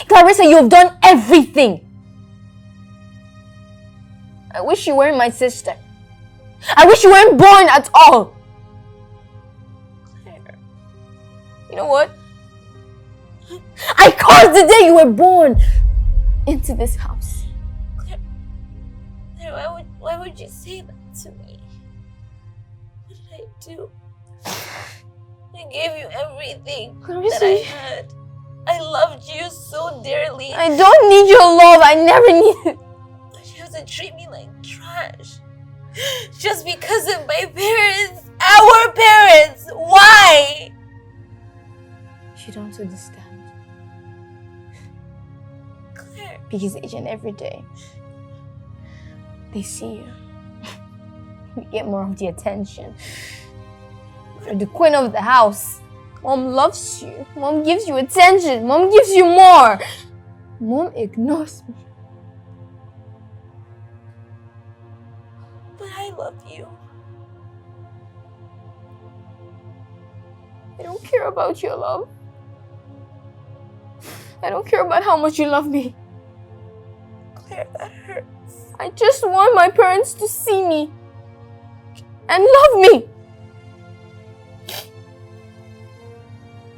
Clarissa, you have done everything. I wish you weren't my sister. I wish you weren't born at all. Claire. You know what? I cursed the day you were born into this house. Claire, why would you say that to me? What did I do? I gave you everything that I had. I loved you so dearly. I don't need your love. I never needed. But you have to treat me like trash. Just because of my parents. Our parents. Why? You don't understand. Claire. Because each and every day, they see you. You get more of the attention. You're the queen of the house. Mom loves you. Mom gives you attention. Mom gives you more. Mom ignores me. But I love you. I don't care about your love. I don't care about how much you love me. Claire, that hurts. I just want my parents to see me and love me.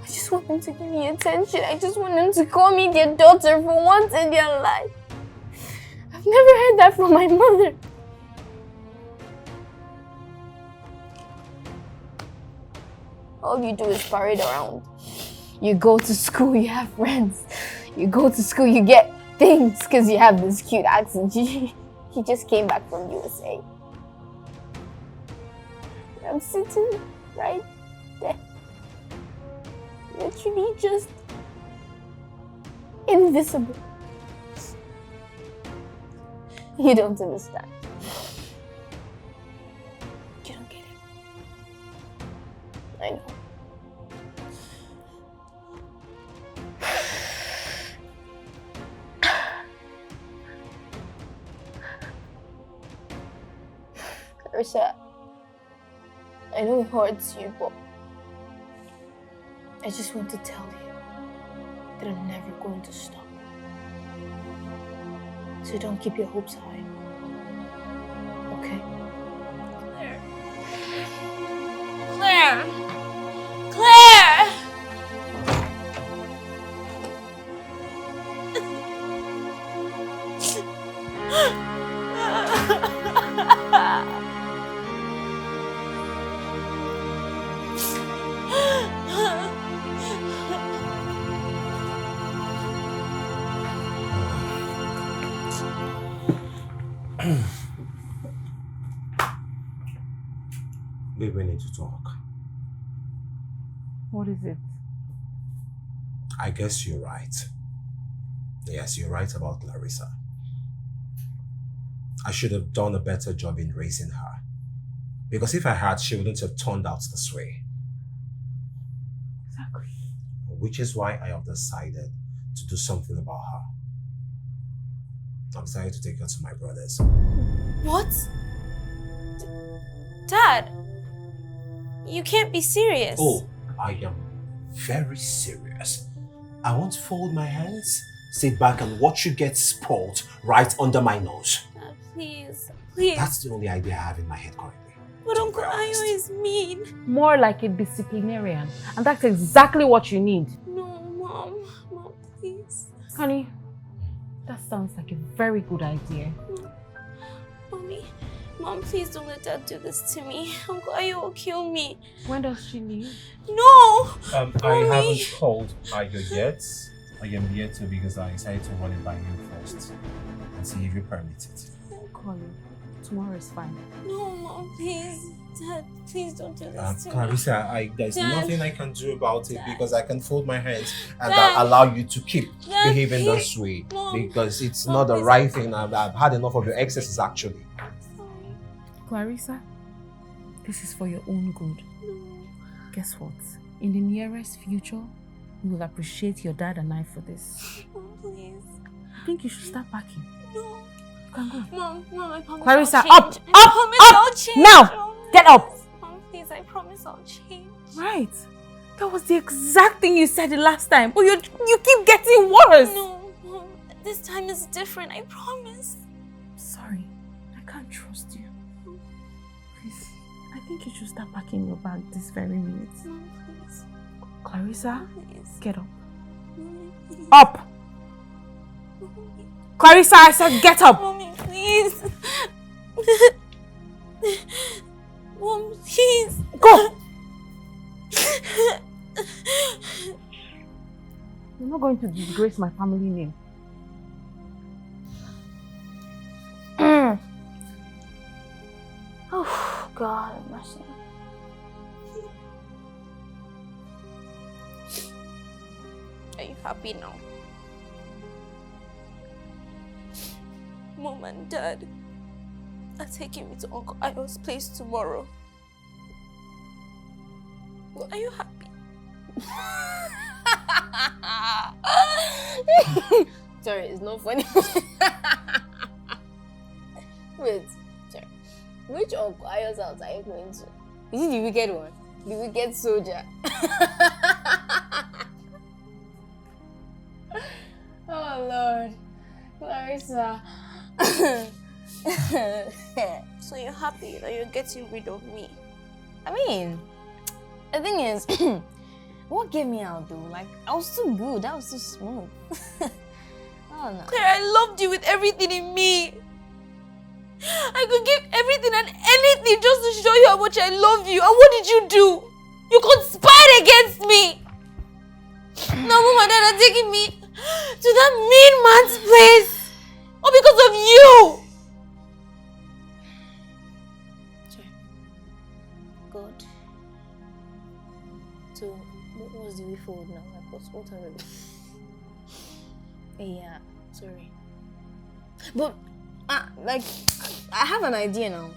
I just want them to give me attention. I just want them to call me their daughter for once in their life. I've never heard that from my mother. All you do is parade around. You go to school, you have friends. You go to school, you get things because you have this cute accent. He just came back from USA. I'm sitting right there. Literally just invisible. You don't understand. You don't get it. I know. Clarissa, I know it hurts you, but I just want to tell you that I'm never going to stop. So don't keep your hopes high. Okay? Claire! Claire! Babe, we need to talk. What is it? I guess you're right. Yes, you're right about Clarissa. I should have done a better job in raising her. Because if I had, she wouldn't have turned out this way. Exactly. Which is why I have decided to do something about her. I'm deciding to take her to my brother's. What? Dad, you can't be serious. Oh, I am very serious. I won't fold my hands, sit back and watch you get spoiled right under my nose. Dad, please, please. That's the only idea I have in my head currently. But Uncle Ayo is mean. More like a disciplinarian. And that's exactly what you need. No, Mom. Mom, please. Honey, that sounds like a very good idea. Mommy, Mom, please don't let Dad do this to me. Uncle Ayo will kill me. When does she leave? No! I Mommy. haven't called Ayo yet. I am yet to because I decided to run it by you first and see if you permit it. I'll call you. Tomorrow is fine. No, Mom, please. Dad, please don't do this to me. Clarissa, there's Dad. nothing I can do about it Dad. because I can fold my hands and Dad. I'll allow you to keep Dad, behaving please. this way Mom. because it's Mom, not the please. right thing. I've had enough of your excesses actually. Sorry. Clarissa, this is for your own good. No. Guess what? In the nearest future, you will appreciate your dad and I for this. Mom, please. I think you should start packing. No. You can go. Mom, I promise Clarissa, I'll up, change. I up, promise up, I'll change. now. Mom, Get up. Mom, please, I promise I'll change. Right. That was the exact thing you said the last time. But you keep getting worse. No, Mom, this time is different, I promise. Sorry, I can't trust you. Please, I think you should start packing your bag this very minute. Mom, please. Clarissa, Please. get up. Mom, I Up! Clarissa, I said get up! Mommy, please. Mom, please. Go! You're not going to disgrace my family name. Oh, God have mercy. Are you happy now? Mom and Dad are taking me to Uncle Ayo's place tomorrow. Well, are you happy? Sorry, it's not funny. Wait, sorry. Which Uncle Ayo's house are you going to? Is it the wicked one? The wicked soldier? Oh Lord, Clarissa. So you're happy that you're getting rid of me? I mean, the thing is, what gave me out though? Like, I was too good, I was too smooth. Oh no. Claire, I loved you with everything in me. I could give everything and anything just to show you how much I love you. And what did you do? You conspired against me. Now Mom and Dad are taking me to that mean man's place. All because of you. God. So, what's the way forward now? Like, what are we? Yeah, sorry. But, like, I have an idea now.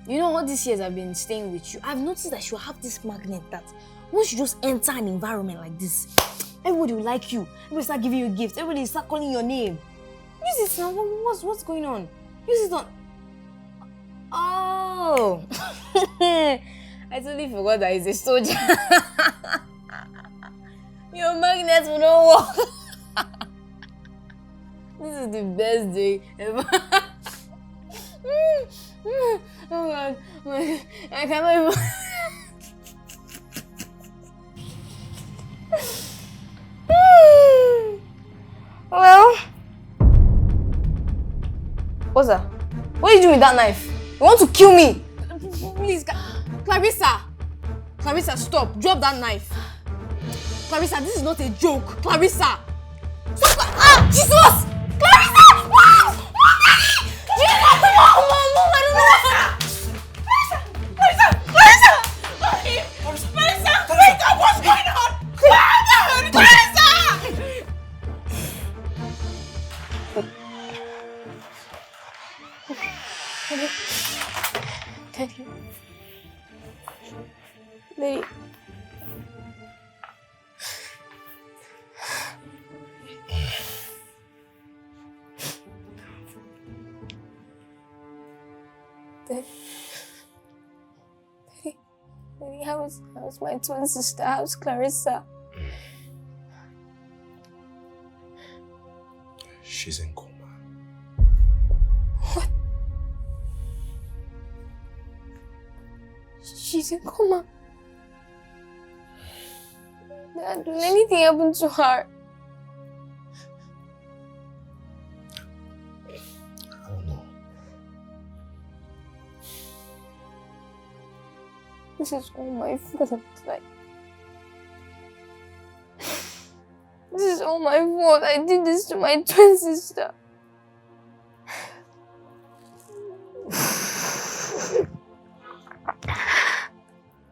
You know, all these years I've been staying with you, I've noticed that you have this magnet that once you just enter an environment like this, everybody will like you. Everybody start giving you gifts. Everybody start calling your name. Use it now. What's going on? Use it on. Oh, I totally forgot that he's a soldier. Your magnet will not work. This is the best day ever. Oh God, I cannot even. Well, what's that? What are you doing with that knife? You want to kill me? Please, Clarissa! Clarissa, stop! Drop that knife! Clarissa, this is not a joke! Clarissa! Stop! Ah! Jesus! Clarissa! Wow! Jesus! Mom! I don't know what's that! Clarissa! Clarissa! Clarissa! Wake up! What's going on? Clarissa! Thank you. Lady. Daddy, how's my twin sister? How's Clarissa? She's in coma. What? She's in coma? Dad, will anything happen to her? I don't know. This is all my fault. Like, this is all my fault. I did this to my twin sister.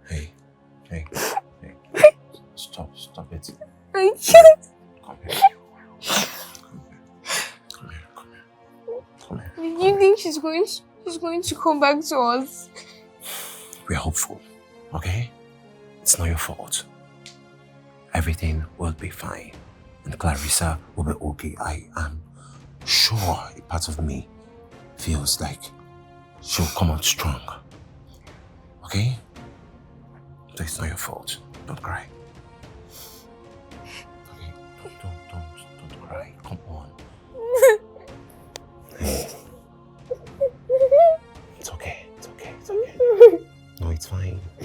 Hey. Stop it. I can't. Come here. Come here. Do you think she's going to come back to us? We're hopeful, okay? It's not your fault. Everything will be fine. And Clarissa will be okay. I am sure a part of me feels like she'll come out strong. Okay? So it's not your fault. Don't cry. Okay? Don't cry. Come on. Hey. It's okay. No, it's fine. I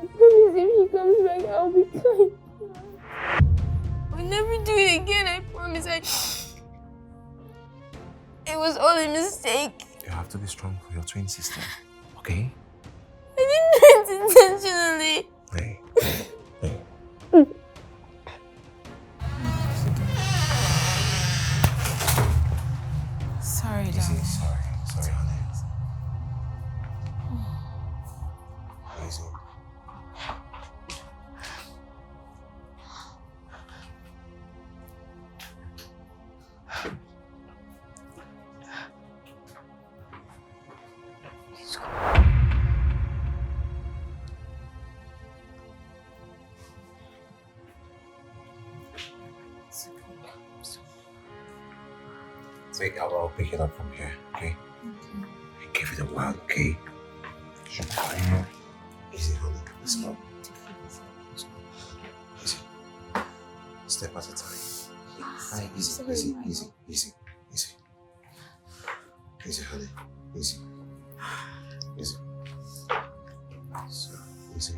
promise if she comes back, I'll be kind. I'll never do it again. It was all a mistake. You have to be strong for your twin sister, okay? I didn't do it intentionally. Hey. Hey. Sorry, Easy, darling. sorry, honey. Easy. Wait, I'll pick it up from here, okay? Give it a while, okay? Should be fine. Easy, honey. Let's go. Easy. Step at a time. Hi, easy, easy, easy, easy, easy. Easy, honey. Easy. Easy. So, easy.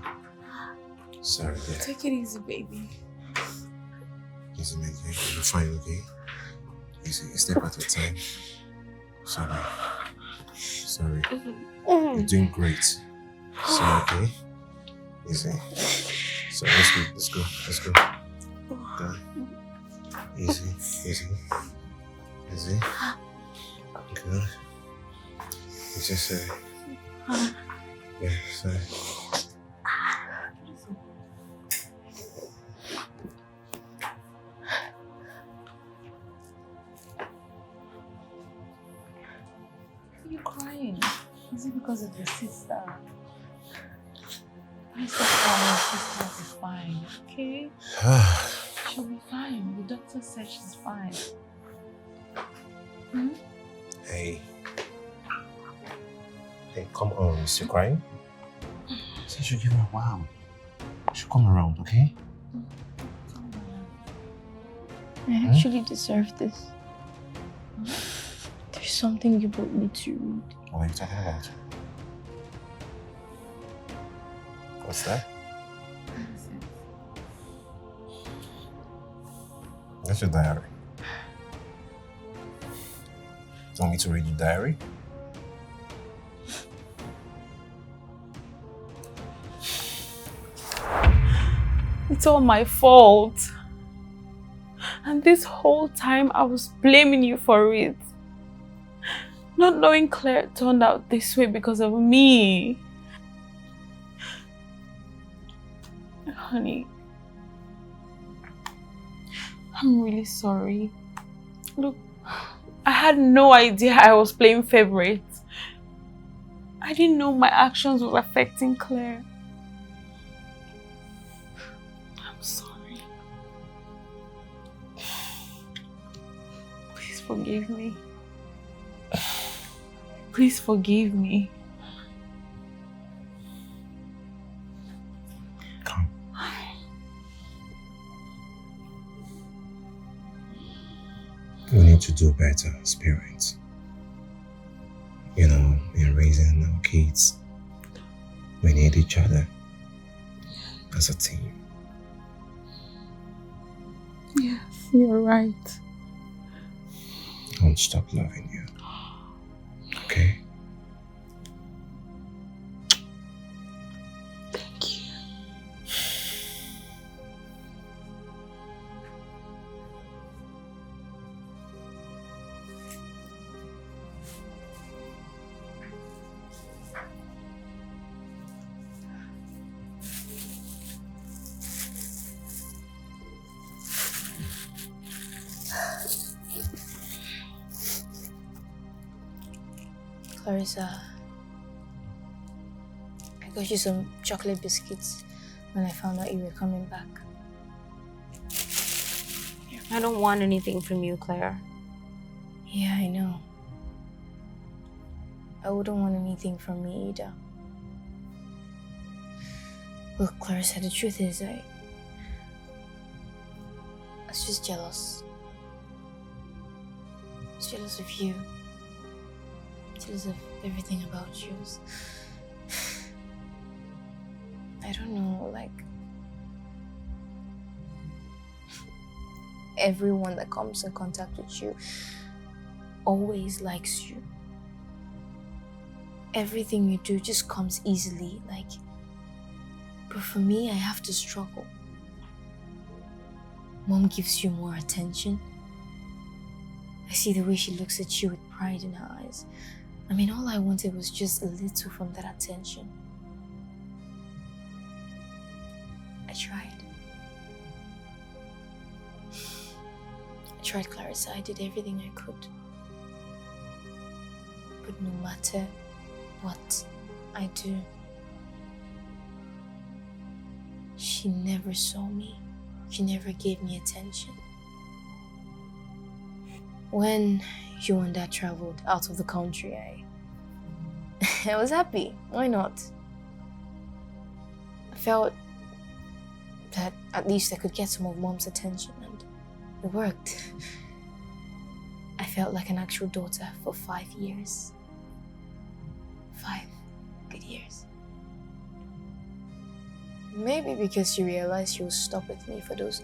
Sorry, dear. Take it easy, baby. Easy, man. You're fine, okay? Easy. Step at a time. Sorry. Sorry. You're doing great. So, okay? Easy. So, let's go. Let's go. Go. Easy. Easy. Easy. Good. It's just yeah, sorry. Are you crying? Is it because of your sister? Please stop crying. Your sister will be fine, okay? She'll be fine. The doctor said she's fine. Hmm? Hey, come on, you still crying? So you should give her a while. She'll come around, okay? I actually deserve this. There's something you brought me to read. What are you talking about? What's that? That's your diary. You want me to read your diary? It's all my fault. And this whole time I was blaming you for it. Not knowing Claire turned out this way because of me. Honey, I'm really sorry. Look, I had no idea I was playing favorite. I didn't know my actions was affecting Claire. I'm sorry. Please forgive me. Please forgive me. Come. We need to do better as parents. You know, in raising our kids, we need each other as a team. Yes, you're right. I won't stop loving you. Okay? Thank you. Clarissa, I got you some chocolate biscuits when I found out you were coming back. I don't want anything from you, Claire. Yeah, I know. I wouldn't want anything from me either. Look, Clarissa, the truth is I was just jealous. I was jealous of you. Jealous of everything about you. I don't know, like everyone that comes in contact with you always likes you. Everything you do just comes easily, like. But for me, I have to struggle. Mom gives you more attention. I see the way she looks at you with pride in her eyes. I mean, all I wanted was just a little from that attention. I tried. I tried, Clarissa. I did everything I could. But no matter what I do, she never saw me. She never gave me attention. When you and Dad traveled out of the country, I was happy. Why not? I felt that at least I could get some of Mom's attention, and it worked. I felt like an actual daughter for 5 years. 5 good years. Maybe because she realized she was stuck with me for those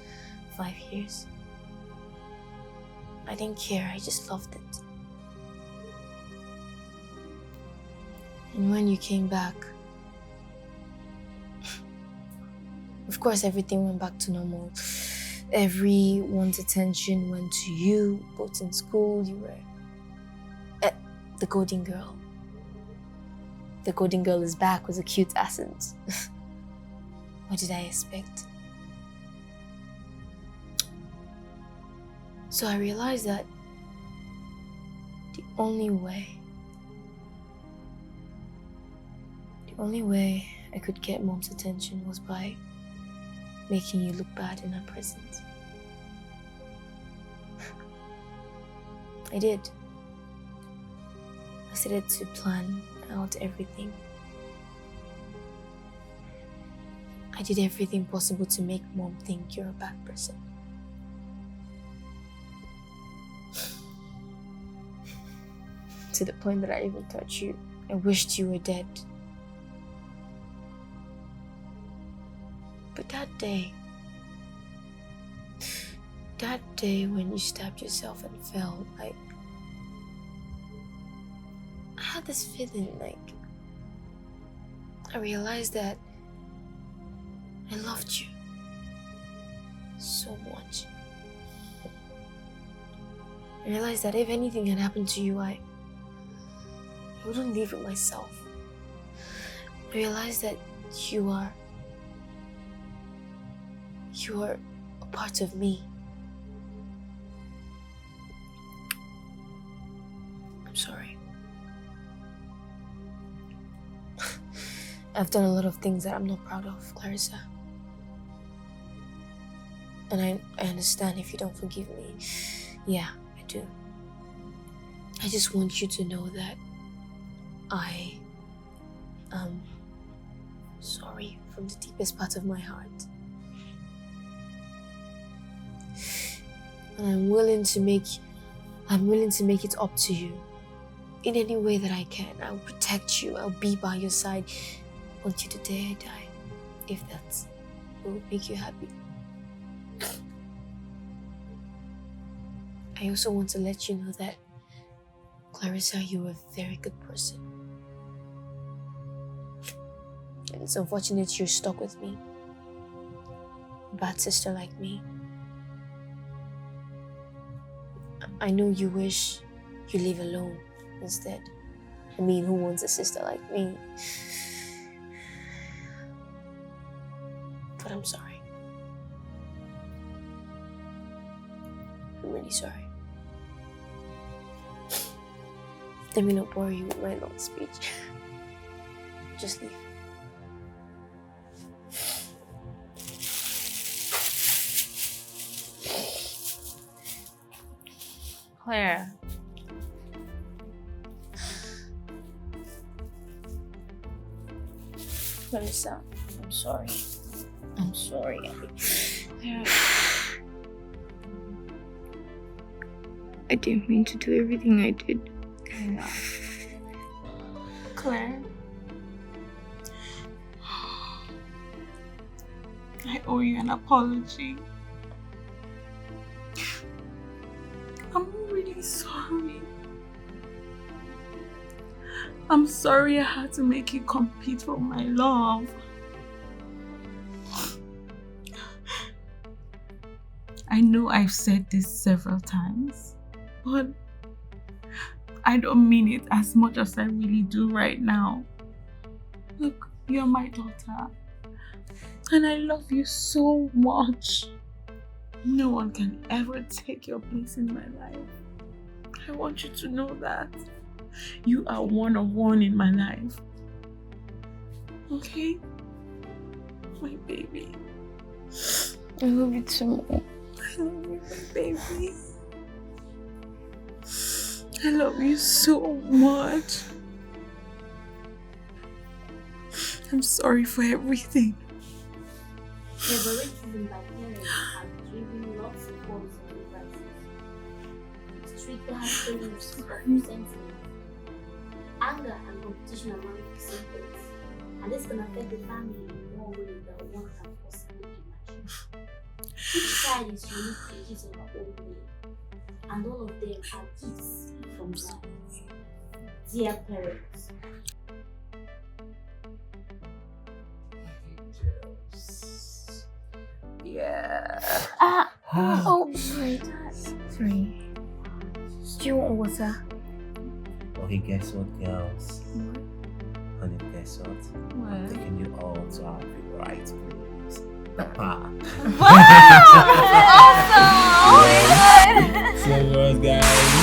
5 years. I didn't care, I just loved it. And when you came back, of course everything went back to normal. Everyone's attention went to you, both in school, you were the golden girl. The golden girl is back with a cute accent. What did I expect? So I realized that the only way I could get Mom's attention was by making you look bad in her presence. I did. I started to plan out everything. I did everything possible to make Mom think you're a bad person. To the point that I even thought I wished you were dead. But that day when you stabbed yourself and fell, I had this feeling like I realized that I loved you so much. I realized that if anything had happened to you, I wouldn't leave it myself. I realized that you are a part of me. I'm sorry. I've done a lot of things that I'm not proud of, Clarissa. And I understand if you don't forgive me. Yeah, I do. I just want you to know that I am sorry from the deepest part of my heart. And I'm willing to make it up to you in any way that I can. I'll protect you. I'll be by your side until the day I die, if that will make you happy. I also want to let you know that, Clarissa, you're a very good person. And it's unfortunate you're stuck with me. A bad sister like me. I know you wish you live alone instead. I mean, who wants a sister like me? But I'm sorry. I'm really sorry. Let me not bore you with my long speech. Just leave. Claire. Melissa, I'm sorry. I'm sorry. Claire. I didn't mean to do everything I did. No. Claire. I owe you an apology. I'm really sorry. I'm sorry I had to make you compete for my love. I know I've said this several times, but I don't mean it as much as I really do right now. Look, you're my daughter, and I love you so much. No one can ever take your place in my life. I want you to know that. You are one of one in my life. Okay? My baby. I love you too. I love you, my baby. I love you so much. I'm sorry for everything. Favoritism by parents has driven lots of forms of crisis. Stricter has feelings of resentment, anger, and competition among the siblings. And this can affect the family in more ways than one can possibly imagine. Each child is unique in his or her own way, and all of them are gifts from God. Dear parents, Yeah. Oh, sorry, Dad. Sorry. Do you want water? Okay, guess what, girls? Honey, guess what? What? Taking you all to our favorite place. Wow! That's awesome! Oh my god! So, guys.